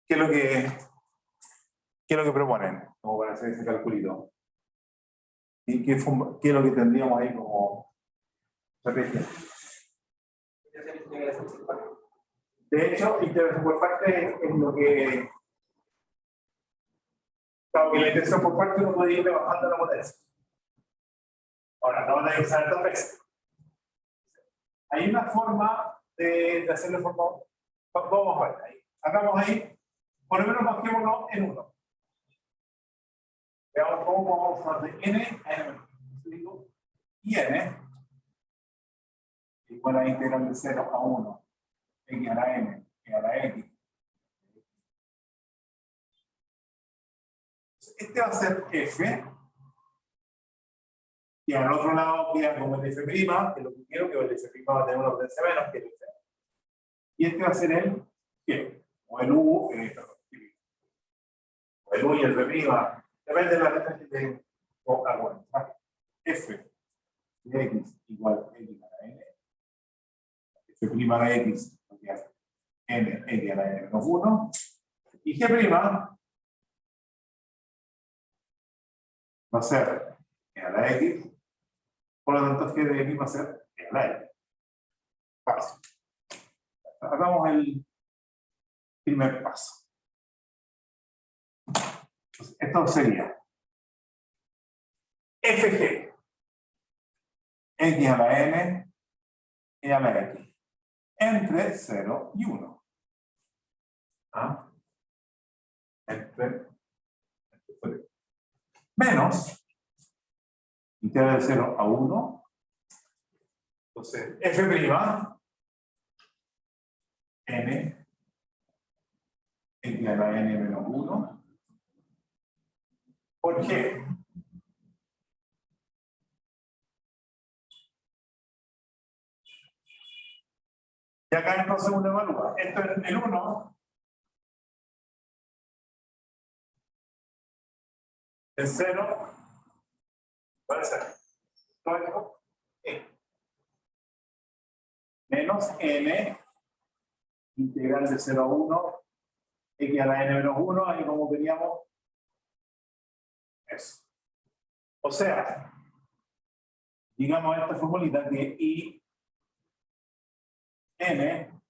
¿Qué es lo que proponen? Como para hacer ese calculito. ¿Y qué es lo que tendríamos ahí como estrategia? De hecho, integración por parte es lo que... Claro, que la integración por parte uno puede ir bajando la potencia. Ahora, no van a usar dos veces. Hay una forma de hacerlo de forma... Vamos a ver ahí. Hagamos ahí, por lo menos bajémonos en 1. Veamos cómo vamos a pasar de n a n. Y n igual a integral de 0 a 1 x a la n y a la x. Este va a ser f, y al otro lado queda como el f', que es lo que quiero, que el f' va a tener una potencia menos que el f. Y este va a ser el g, o el u, o el u y el f', depende de la letra que te bueno, f de x igual a x a la n, f' de x n x a la n menos 1, y g' va a ser e a la x, por lo tanto g de x va a ser e a la x. Fácil. Hagamos el primer paso. Entonces, esto sería fg, x a la n, e a la x, entre 0 y 1. ¿Ah? Menos integral de 0 a 1. Entonces, f' n x a la n menos 1 por g. Y acá entonces uno evalúa. Esto es el 1. El 0. ¿Cuál es el? Todo esto. E. Menos n integral de 0 a 1 x a la n menos 1, ahí como teníamos eso. O sea, digamos esta formulita que I n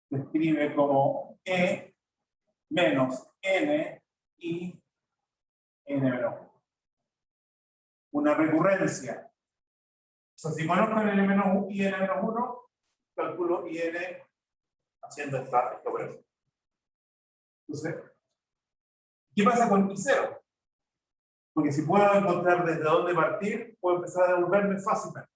se escribe como E menos n I n menos 1. Una recurrencia. O sea, si conozco el n menos 1 y n menos 1, calculo I n haciendo esta operación. Entonces, ¿qué pasa con I0? Porque si puedo encontrar desde dónde partir, puedo empezar a devolverme fácilmente.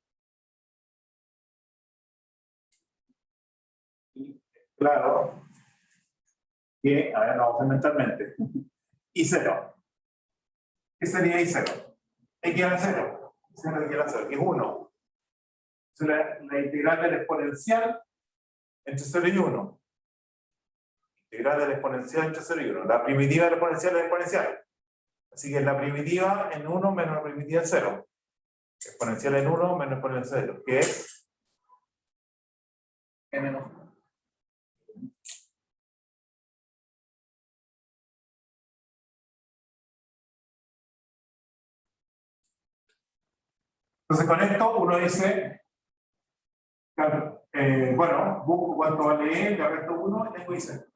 Y claro que, a ver, lo vamos a hacer mentalmente. I0. ¿Qué sería I0? X a la 0. X a la 0, que es 1. Entonces, la integral del exponencial entre 0 y 1. Integral del exponencial entre 0 y 1. La primitiva del exponencial es exponencial. Así que la primitiva en 1 menos la primitiva en 0. Exponencial en 1 menos exponencial en 0. ¿Qué es? N menos 1. Entonces con esto uno dice, bueno, busco cuánto vale E, le resto 1 y tengo I0.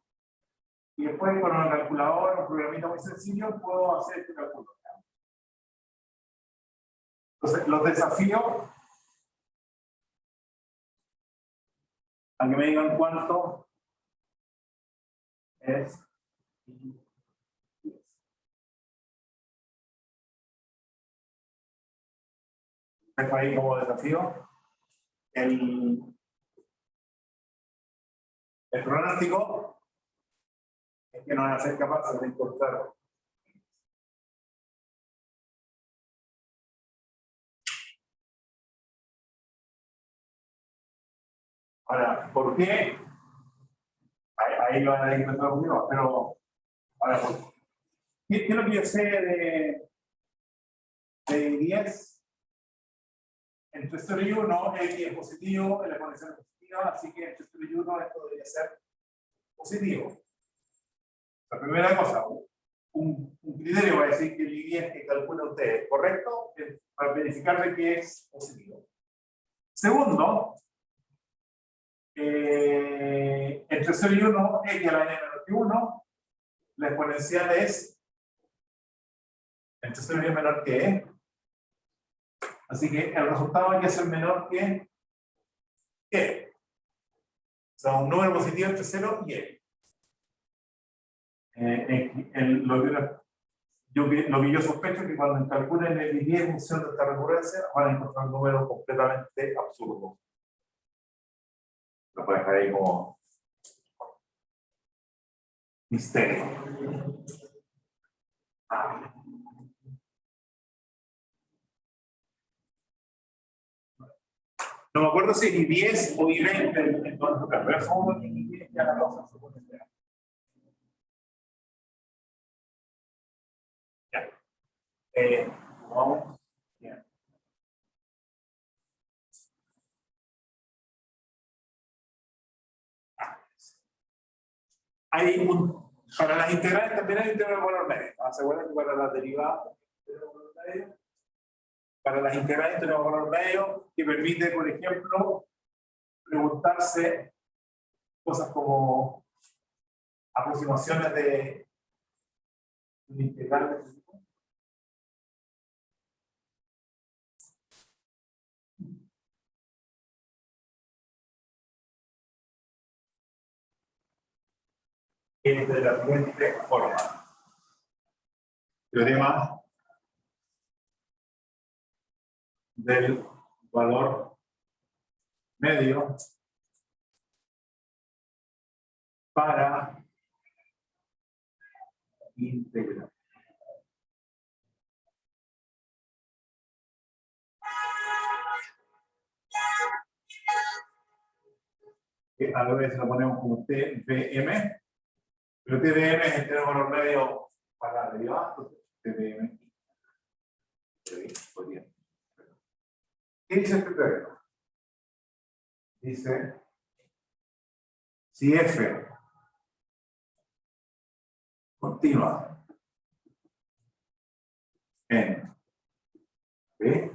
Y después con una calculadora, un programita muy sencillo, puedo hacer este cálculo. Entonces los desafíos a que me digan cuánto es I10. Dejo ahí como desafío el pronóstico es que no van a ser capaces de encontrar Ahora, ¿por qué? Ahí lo van a encontrar conmigo, pero ahora, ¿qué es lo que yo sé de 10? Entre 0 y 1, X es positivo, la exponencial es positiva, así que entre 0 y 1 esto debería ser positivo. La primera cosa, un criterio va a decir que el I10 que calcula usted es correcto, para verificar de que es positivo. Segundo, entre 0 y 1, X a la n menos que 1, la exponencial es entre 0 y 1 menor que E. Así que el resultado hay que ser menor que E. O sea, un número positivo entre 0 y E. Lo que yo sospecho es que cuando calculen el I10 en función de esta recurrencia, van a encontrar un número completamente absurdo. Lo puedes dejar ahí como misterio. No me acuerdo si I10 o I20 en todos los casos, pero somos I10 ya la cosa se puede esperar. Ya. Vamos. Bien. Hay para las integrales también hay un integral de valor medio. ¿Se acuerdan que para las derivadas para las integrales tenemos valor medio que permite, por ejemplo, preguntarse cosas como aproximaciones de un integral de este tipo. Es de la siguiente forma. Teorema del valor medio para integral. Que a la vez lo ponemos como TVM, pero TVM es el teorema del valor medio para la derivada, TVM. ¿Qué dice este teorema? Dice, si F continua en B,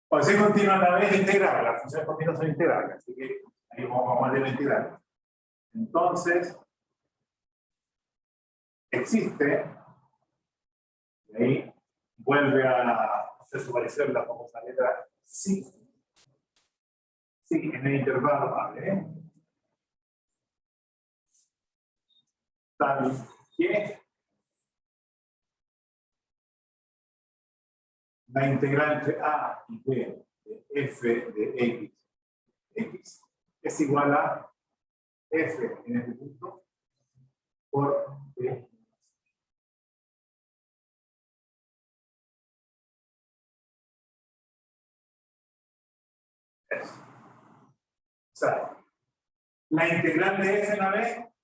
o si continua en la B es integral, las funciones continuas son integrales, así que ahí vamos a ver la integral. Entonces, existe, y ahí vuelve a hacer su parecer la famosa letra sí, sí en el intervalo ¿vale? Tal que la integral entre A y B de f de x es igual a f en este punto por b. Eso. O sea, la integral de f en la b,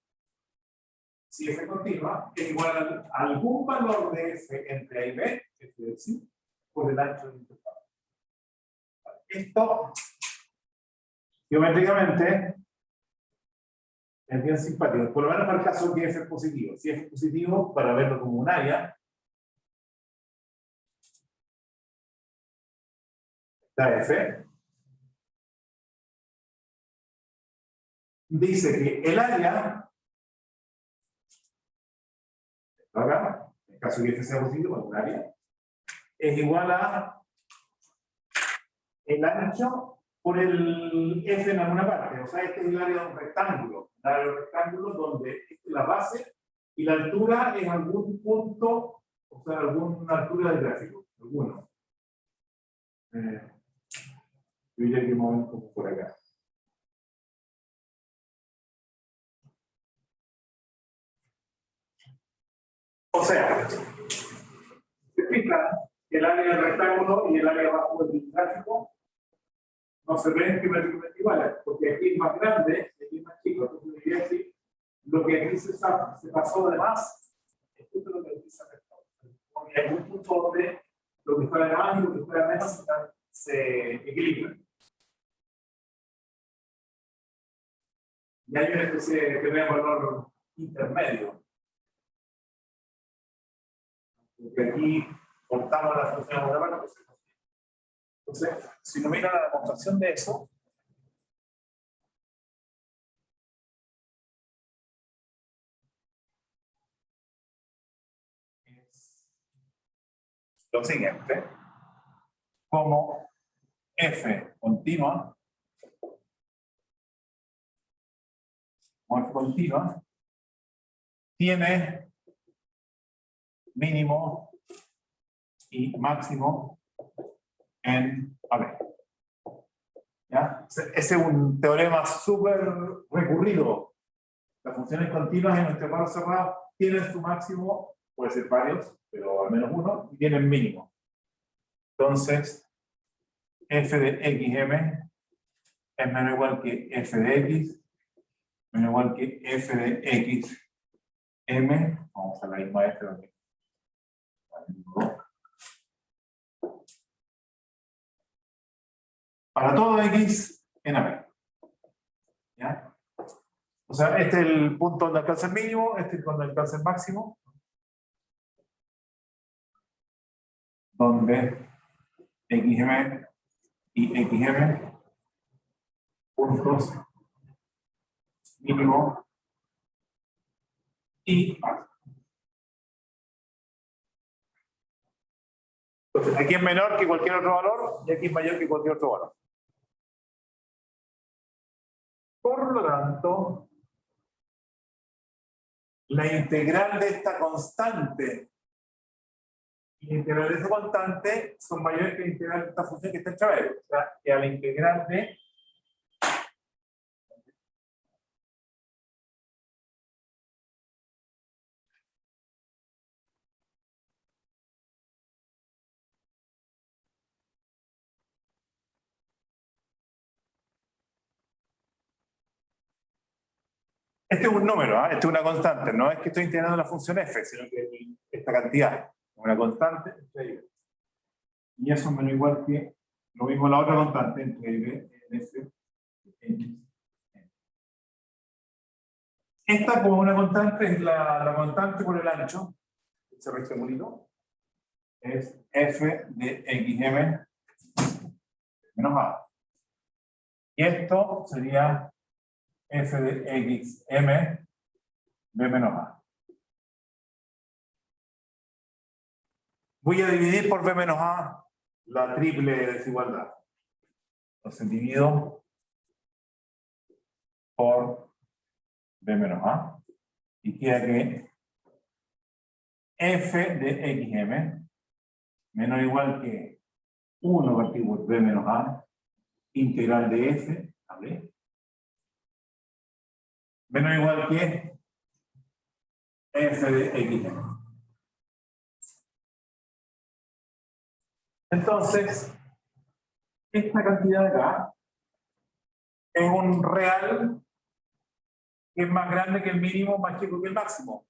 si f continua, es igual a algún valor de f entre a y b, es decir, por el ancho del intervalo. Esto, geométricamente, es bien simpático. Por lo menos para el caso que f es positivo. Si f es positivo, para verlo como un área, la f dice que el área, acá, en el caso que f sea positivo, un área, es igual a el ancho por el f en alguna parte. O sea, este es el área de un rectángulo. El área de un rectángulo donde esta es la base y la altura es algún punto, o sea, alguna altura del gráfico. Alguno. Yo diría que mover un poco por acá. O sea, se fijan, el área del rectángulo y el área abajo del gráfico, no se ven geométricamente iguales, porque aquí es más grande y aquí es más chico. Entonces, debería decir, lo que aquí se pasó de más es justo lo que aquí se afectó. Porque hay un punto donde lo que está de más y lo que está de menos se equilibran. Y hay una especie de valor intermedio. Porque aquí cortamos la función de la pues, entonces, si no mira la demostración de eso, es lo siguiente: como f continua, tiene mínimo y máximo en AB. ¿Ya? Ese es un teorema súper recurrido. Las funciones continuas en los intervalos cerrados tienen su máximo, puede ser varios, pero al menos uno, y tienen mínimo. Entonces, f de xm es menos o igual que f de x, menos igual que f de x m. Vamos a la misma f de para todo x en AB. ¿Ya? O sea, este es el punto donde alcanza el mínimo, este es donde alcanza el máximo, donde xm y xm puntos mínimo y máximo. Entonces, aquí es menor que cualquier otro valor y aquí es mayor que cualquier otro valor. Por lo tanto, la integral de esta constante y la integral de esa constante son mayores que la integral de esta función que está entre medio. O sea, que a la integral de este es un número, ¿eh? Este es una constante, no es que estoy integrando la función f, sino que esta cantidad es una constante entre ellos. Y eso es menos igual que lo mismo la otra constante entre f y x. Esta como una constante es la constante por el ancho, ese rectangulito, es f de xm menos a. Y esto sería f de xm b menos a. Voy a dividir por b menos a la triple desigualdad. Entonces divido por b menos a y queda que f de xm menos o igual que 1 partido por b menos a integral de f, ¿vale? Menos o igual que f de xm. Entonces, esta cantidad de acá es un real que es más grande que el mínimo, más chico que el máximo.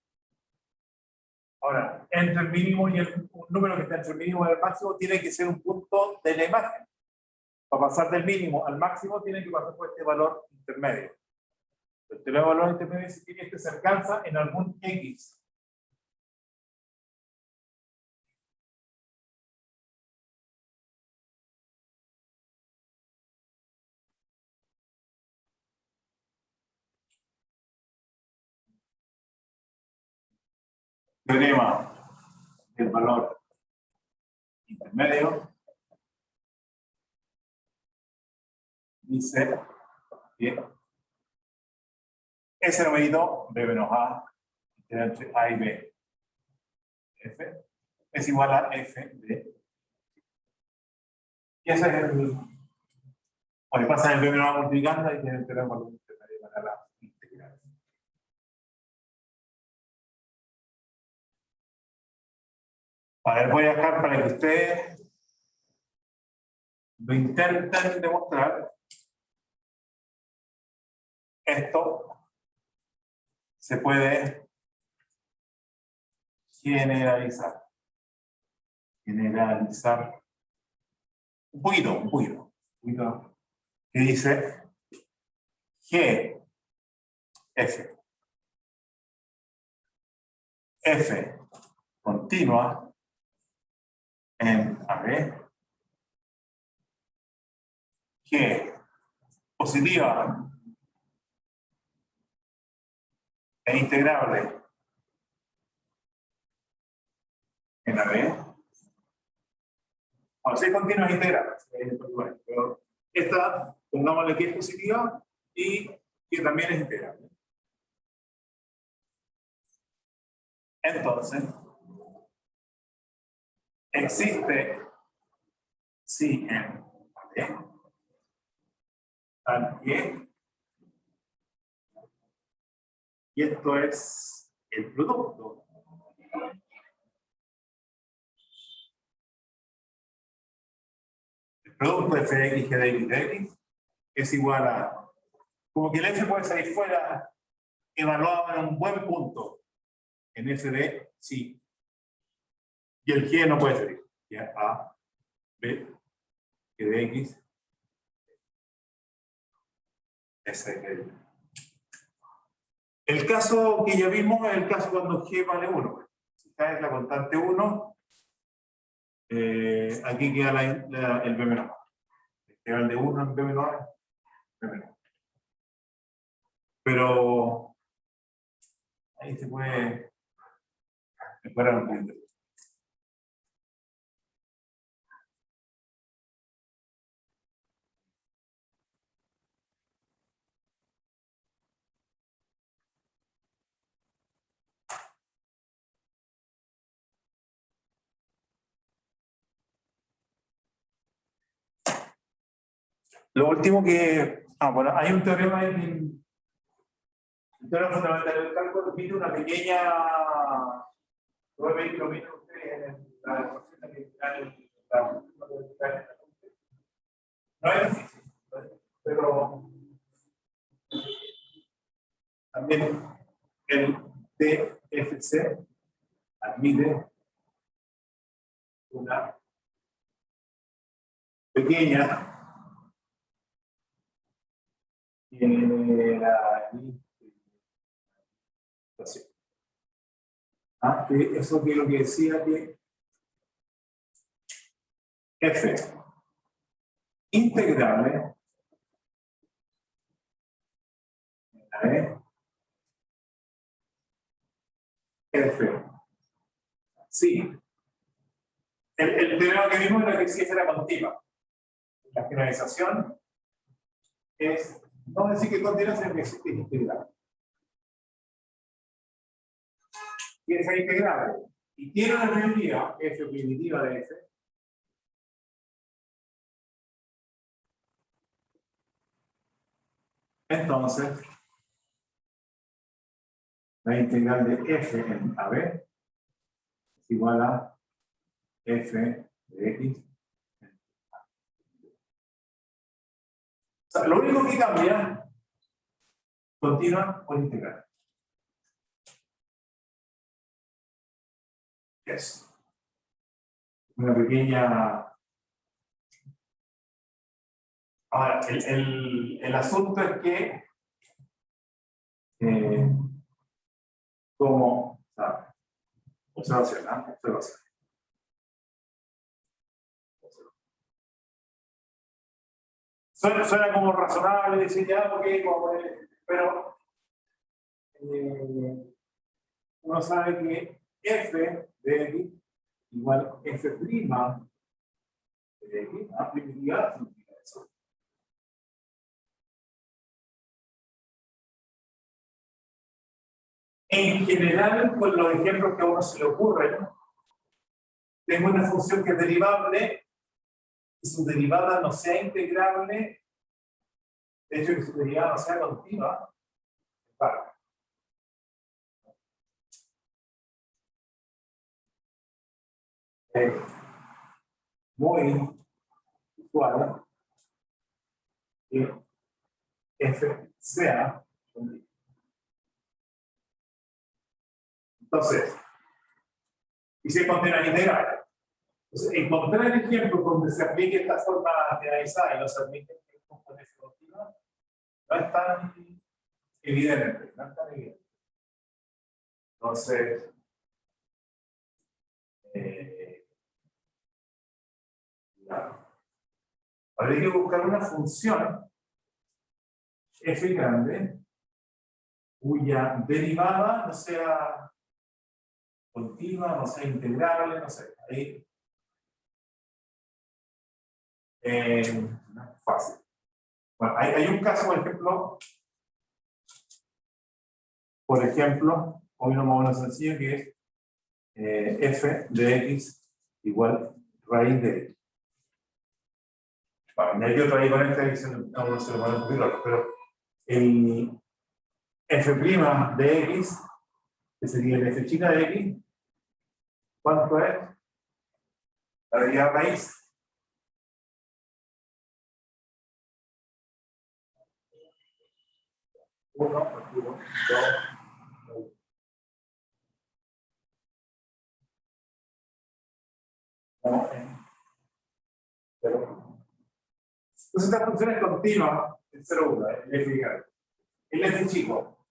Ahora, entre el mínimo y un número que está entre el mínimo y el máximo tiene que ser un punto de la imagen. Para pasar del mínimo al máximo tiene que pasar por este valor intermedio. Este valor intermedio es que este se alcanza en algún x. Teorema del valor intermedio dice que ese numerito b menos a entre a y b f es igual a f de, y ese es el, bueno, pasa el b menos a multiplicando y tiene el teorema de intermedio para la integral. A ver, voy a dejar para que ustedes lo intenten demostrar, esto se puede generalizar. Generalizar un poquito, que dice G, F continua en AB, G positiva e integrable en AB. Bueno, si es continua es integrable, pero esta, pongámosle que es positiva y que también es integrable. Entonces, existe si en AB tal que, y esto es el producto. El producto de f de x, g de x de x es igual a, como que el f puede salir fuera evaluado en un buen punto en f de sí. Y el g no puede salir. Ya a, b, g de x, s de x. El caso que ya vimos es el caso cuando g vale 1. Si esta es la constante 1, aquí queda el b menor. Queda el de 1 en b menor, b menor. Pero ahí se puede mejorar un poquito. Lo último que... bueno, hay un teorema en... El teorema fundamental del cálculo permite una pequeña... Lo miren ustedes en la demostración que está en la... No es difícil, pero... También el TFC admite una pequeña eso que es lo que decía que F integrable F. Sí. El teorema que vimos era que si F era continua. La generalización es no decir que continua, sino que existe integral. Y F es integrable. Y tiene una primitiva, F primitiva de F. Entonces, la integral de F en AB es igual a F de X. O sea, lo único que cambia, continua o integral. Es una pequeña... Ahora, el asunto es que como, ¿sabes? Observación, ¿no? Observación. Suena como razonable decir ya, ok, pero uno sabe que f de x igual f' de x, a primitiva significa eso. En general, con los ejemplos que a uno se le ocurren, tengo una función que es derivable y su derivada no sea integrable, de hecho que su derivada no sea continua, vale. Muy igual que f sea continua. Entonces, y si es continua integral. Entonces, encontrar ejemplos donde se aplique esta forma generalizada y no se aplique con f continua no es tan evidente, no es tan evidente. Entonces, habría que buscar una función f grande cuya derivada no sea continua, no sea integrable, no sé. Ahí no es fácil. Bueno, hay un caso, por ejemplo, hoy uno más o menos sencillo que es f de x igual raíz de x. Bueno, hay otro ahí con esta edición, no se lo pone un poquito, pero el f' de x, que sería el f chica de x, ¿cuánto es? La derivada raíz. Uno, dos, entonces esta función es continua en 0,1, el f grande. El f chico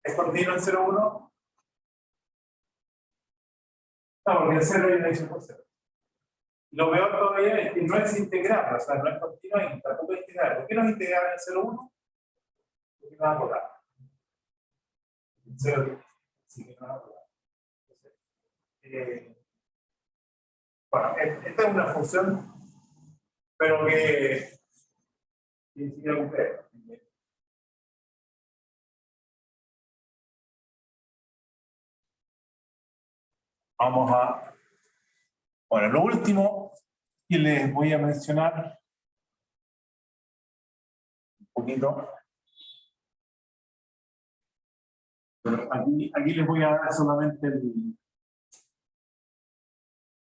es continuo en 0,1. No, porque en 0 hay una división por 0. Lo peor todavía es que no es integrable, o sea, no es continua y tampoco es integrable. ¿Por qué no es integrable en 0,1? Porque no va a votar. En 0, sí que no va a votar. Bueno, esta es una función, pero que tiene que ser. Vamos a... Bueno, lo último que les voy a mencionar un poquito. Pero aquí les voy a dar solamente el...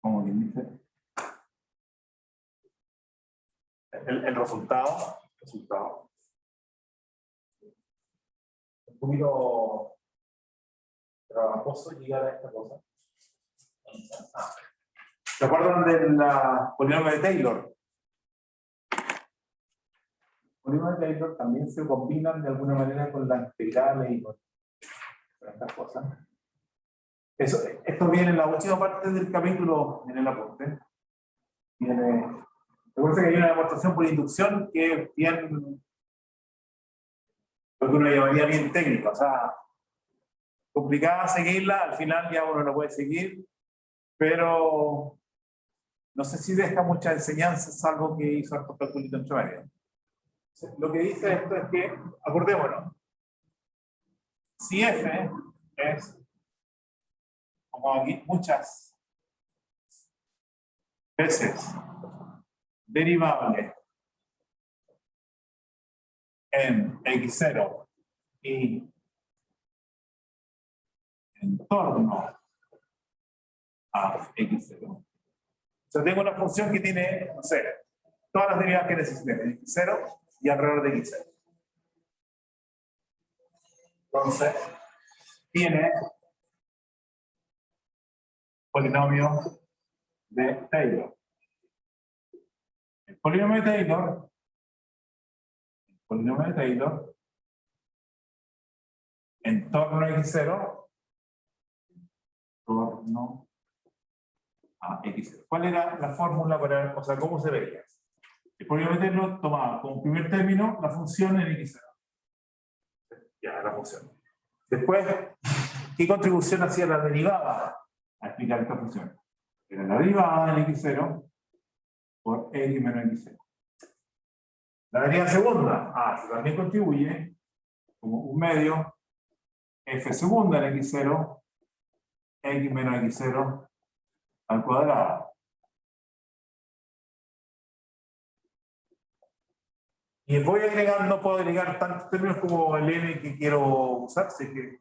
¿Cómo que dice? El resultado. Un poquito trabajoso llegar a esta cosa. ¿Se acuerdan del polinomio de Taylor? El polinomio de Taylor también se combinan de alguna manera con las integrales y con estas cosas. Esto viene en la última parte del capítulo en el apunte. Recuerden que hay una demostración por inducción que es bien, lo que uno llamaría bien técnica, o sea, complicada seguirla, al final ya uno lo puede seguir, pero no sé si deja muchas enseñanzas, salvo que hizo harto calculito entre medio. Lo que dice esto es que, acordémonos, si f es, como aquí, muchas veces derivable en x0 y en torno a x0. O sea, tengo una función que tiene, no sé, todas las derivadas que necesiten en x0 y alrededor de x0. Entonces, tiene polinomio de Taylor. El polinomio de Taylor, en torno a x0, torno a x0. ¿Cuál era la fórmula para, o sea, cómo se veía? El polinomio de Taylor tomaba como primer término la función en x0. Ya, la función. Después, ¿qué contribución hacía la derivada a explicar esta función? Era la derivada en x0 por x menos x0. La derivada segunda, se también contribuye como un medio f segunda en x0, x menos x0 al cuadrado. Y voy agregando, puedo agregar tantos términos como el n que quiero usar, así que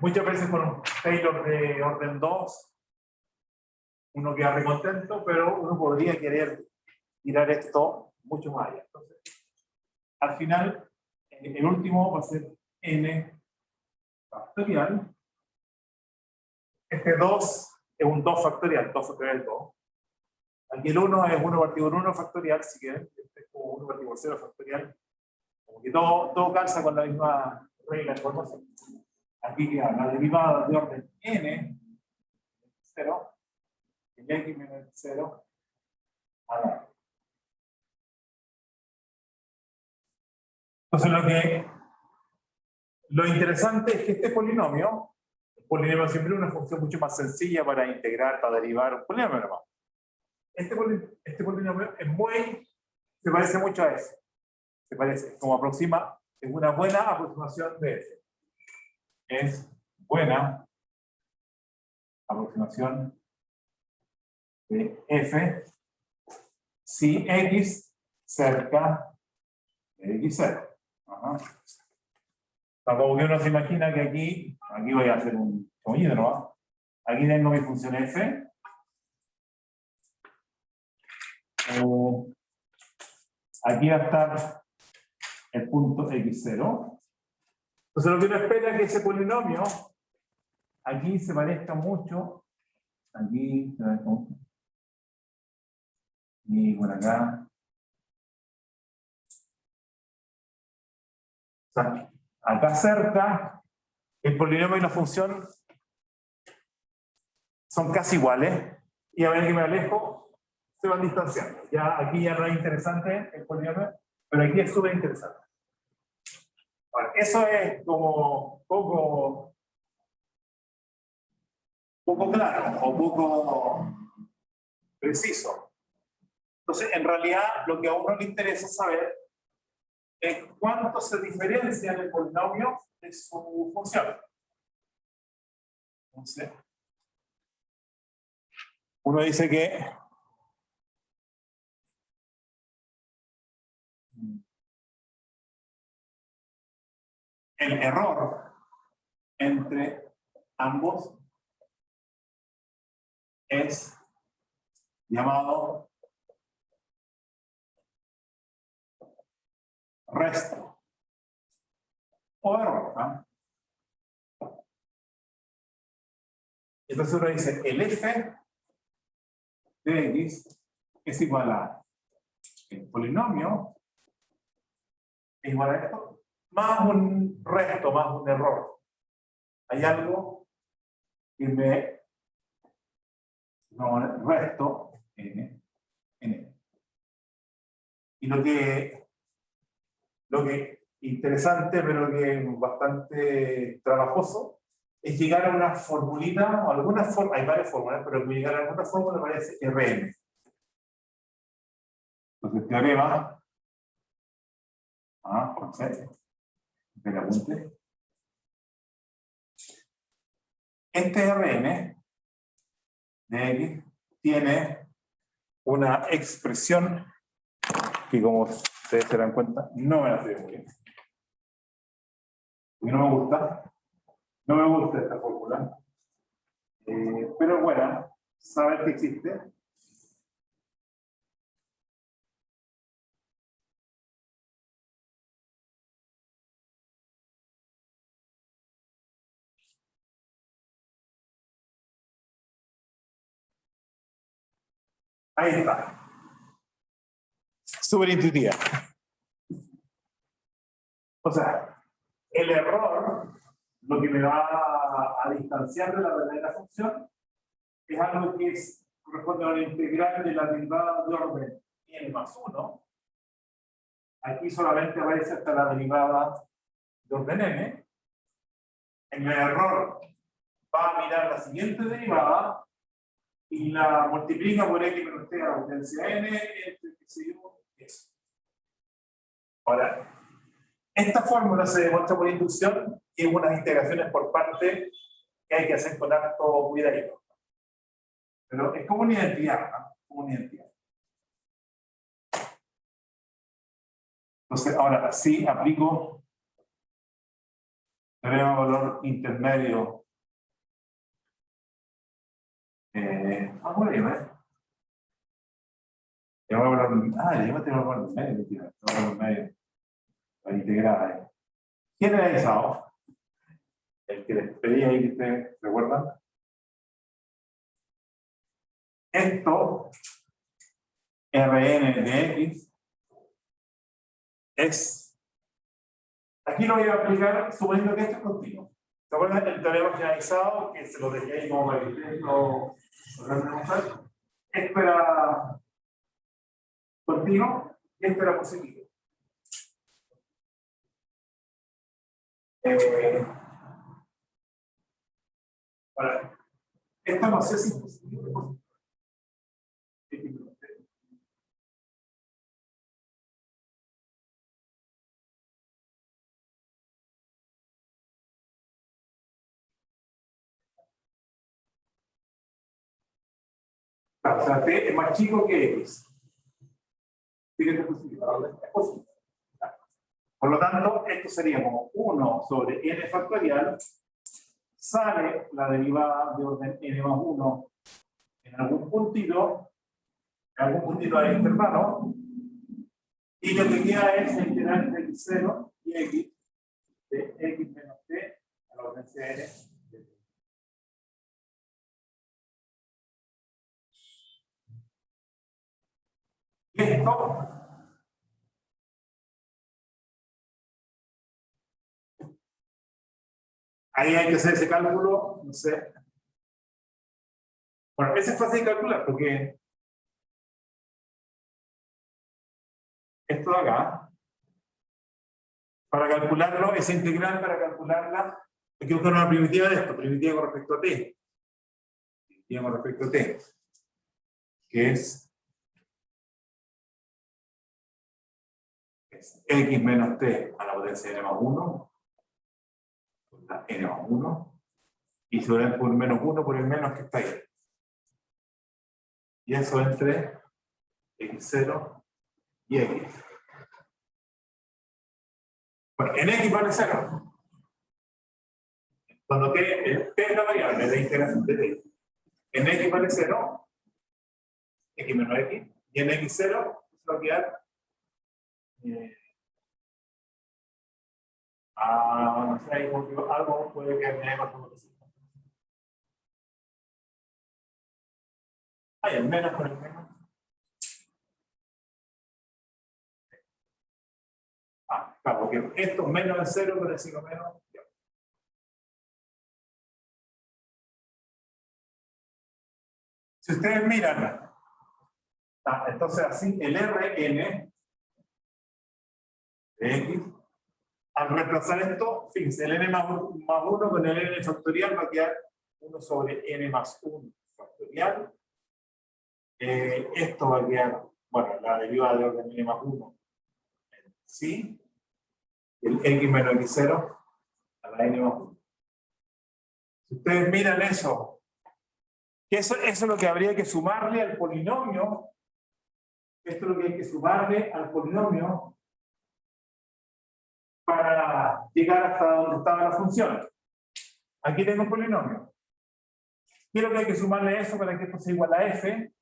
muchas veces con un Taylor de orden 2 uno queda recontento, pero uno podría querer tirar esto mucho más allá. Entonces, al final, el último va a ser n factorial. Este 2 es un 2 factorial, 2 factorial es 2. Aquí el 1 es 1 partido por 1 factorial, si quieren, este es como 1 partido por 0 factorial. Como que todo calza con la misma regla de formación. Aquí queda la derivada de orden n, 0, el x menos 0, a la. Entonces lo interesante es que este polinomio, el polinomio siempre es una función mucho más sencilla para integrar, para derivar un polinomio nomás. Este polinomio se parece mucho a f. Se parece, como aproxima, es una buena aproximación de f. Es buena aproximación de f si x cerca de x0. Ajá. Como que uno se imagina que aquí voy a hacer un chomillo, ¿no? Aquí tengo mi función f. Aquí va a estar el punto x0. Entonces lo que uno espera es que ese polinomio aquí se parezca mucho. Aquí se parezca mucho. Y por acá. O sea, acá cerca, el polinomio y la función son casi iguales. Y a ver que me alejo, se van distanciando. Ya aquí ya no es interesante el polinomio, pero aquí es súper interesante. Ahora, eso es como poco claro o poco preciso. Entonces, en realidad, lo que a uno le interesa saber es cuánto se diferencia el polinomio de su función. Entonces, uno dice que el error entre ambos es llamado resto o error, ¿no? Entonces uno dice el f de x es igual a el polinomio es igual a esto más un resto, más un error. Hay algo que me resto n. Y lo que interesante, pero que bastante trabajoso, es llegar a una formulita, o alguna forma, hay varias fórmulas, pero llegar a alguna fórmula parece Rn. Entonces, teorema, entonces, me apunte. Este Rn de x tiene una expresión que, como ustedes se dan cuenta, no me la sé muy bien. Porque no me gusta. No me gusta esta fórmula. Pero es buena saber que existe. Ahí está. Súper intuitiva. O sea, el error, lo que me va a distanciar de la verdadera función, es algo que corresponde a una integral de la derivada de orden n más 1. Aquí solamente aparece hasta la derivada de orden n. En el error va a mirar la siguiente derivada y la multiplica por x menos t a la potencia n entre que se dio eso. Ahora, esta fórmula se demuestra por inducción y unas integraciones por parte que hay que hacer con harto cuidadito. Pero es como una identidad, ¿no? Como una identidad. Entonces, ahora sí aplico teorema de valor intermedio. Por ahí, ¿ves? Llévate los medios. Para integrar. Generalizado. El que les pedí ahí, que ustedes recuerdan. Esto, Rn de X, es. Aquí lo voy a aplicar suponiendo que esto es continuo. ¿Se acuerdan del teorema generalizado? Que se lo dejé ahí como para que ustedes lo reconozcan. Esto era continuo y esto era positivo. Ahora, esto no sé si es positivo o positivo. O sea, T es más chico que X. Sigue siendo positivo. Es positivo. Por lo tanto, esto sería como 1 sobre n factorial, sale la derivada de orden n más 1 en algún puntito de intervalo, y lo que queda es la integral de x0 y x de x menos t a la orden cn de t. Y esto ahí hay que hacer ese cálculo, no sé. Bueno, ese es fácil de calcular porque esto de acá, para calcularlo, esa integral para calcularla, hay que buscar una primitiva de esto, primitiva con respecto a t. Primitiva con respecto a t, que es x menos t a la potencia n más 1, la n más 1, y sobre el por menos 1 por el menos que está ahí. Y eso entre x0 y x. Bueno, en x vale 0. Cuando t es la variable de integración de t. En x vale 0, x menos x, y en x0 se va a quedar no sé, ahí algo puede quedar más como que sí. El menos con el menos. Claro, porque esto menos de 0, pero decirlo menos. Si ustedes miran, entonces así el Rn de x, al reemplazar esto, fíjense, el n más 1 con el n factorial va a quedar 1 sobre n más 1 factorial. Esto va a quedar, bueno, la derivada de orden n más 1, ¿sí? El x menos x0 a la n más 1. Si ustedes miran eso, eso es lo que habría que sumarle al polinomio. Esto es lo que hay que sumarle al polinomio para llegar hasta donde estaba la función. Aquí tengo un polinomio. ¿Qué es lo que hay que sumarle a eso para que esto sea igual a f?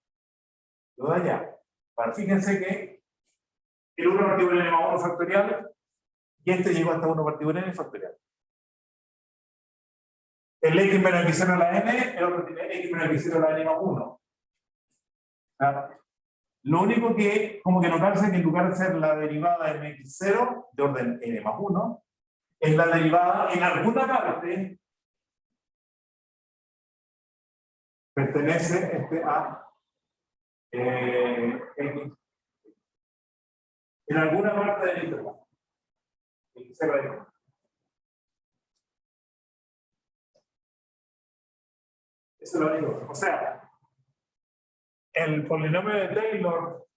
Lo de allá. Bueno, fíjense que el 1 partido por n más 1 factorial y este llegó hasta 1 partido por n factorial. El x menos x0 a la n, el otro tiene x menos x0 a la n más 1. Lo único que, como que notarse que en lugar de ser la derivada de mx0 de orden n más 1, es la derivada en alguna parte pertenece a x. En alguna parte del intervalo. Eso es lo único. O sea, el polinomio de Taylor,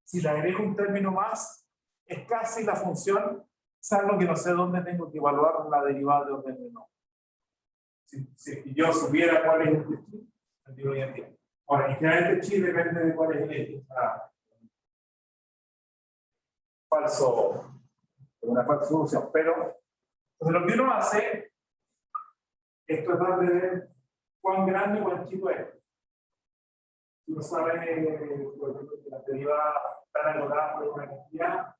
si le agrego un término más, es casi la función, salvo que no sé dónde tengo que evaluar la derivada de orden de no. Si yo supiera cuál es este chi, hoy en día. Ahora, y generalmente chi depende de cuál es el x. Falso, una falsa solución. Pero, entonces lo que uno hace, esto es dar de ver cuán grande o cuán chico es. Uno sabe, por ejemplo, que las derivadas están acotadas por una cantidad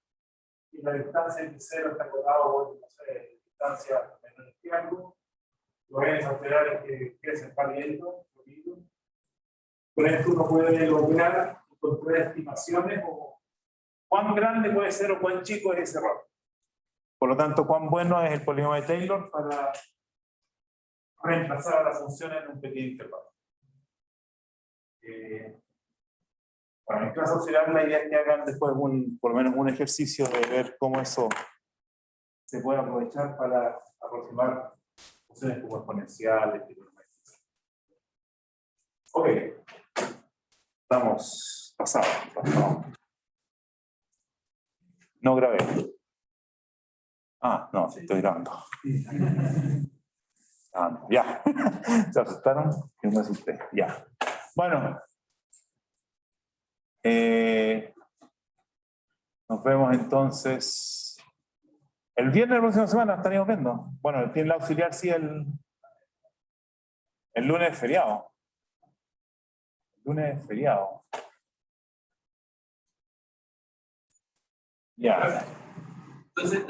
y la distancia entre cero está acotada por, no sé, distancia menor el tiempo. Lo que es alterar es que crece el paliento. Con esto uno puede lograr encontrar estimaciones o cuán grande puede ser o cuán chico es ese error. Por lo tanto, cuán bueno es el polinomio de Taylor para reemplazar a la función en un pequeño intervalo. Bueno, en clase auxiliar la idea es que hagan después por lo menos un ejercicio de ver cómo eso se puede aprovechar para aproximar funciones como exponenciales. Ok. Estamos pasados. No grabé. Ah, no, sí, estoy grabando. Ya. ¿Se asustaron? Yo me asusté. Ya. Bueno. Nos vemos entonces. El viernes de la próxima semana estaríamos viendo. Bueno, tiene la auxiliar, sí, el lunes es feriado. El lunes es feriado. Ya. Entonces,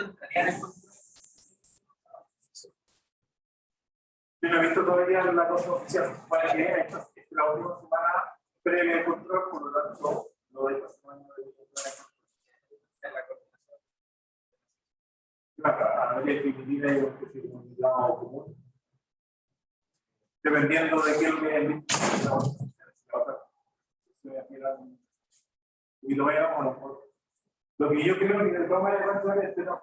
yo no he visto todavía la cosa oficial. Para que esta es la última semana previa al control, por lo tanto, lo de esta semana no debe la coordinación. Habría que dividir ahí lo que se comunicaba común. Dependiendo de qué es lo que hay visto. Y lo veamos a lo mejor. Lo que yo creo que de todas maneras es este no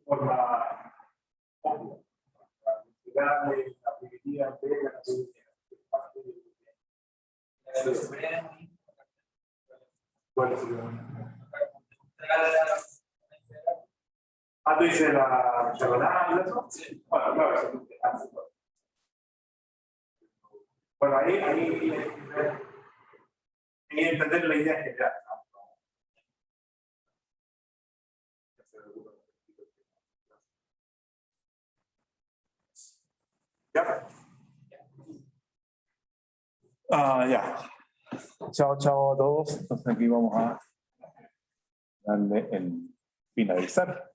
por la la primitiva de la ah, tú dices la chavalada y eso. Sí. Bueno, claro, eso es bueno, ahí entender la idea general. ¿Ya? Ya. Chao, chao a todos. Entonces aquí vamos a darle el finalizar.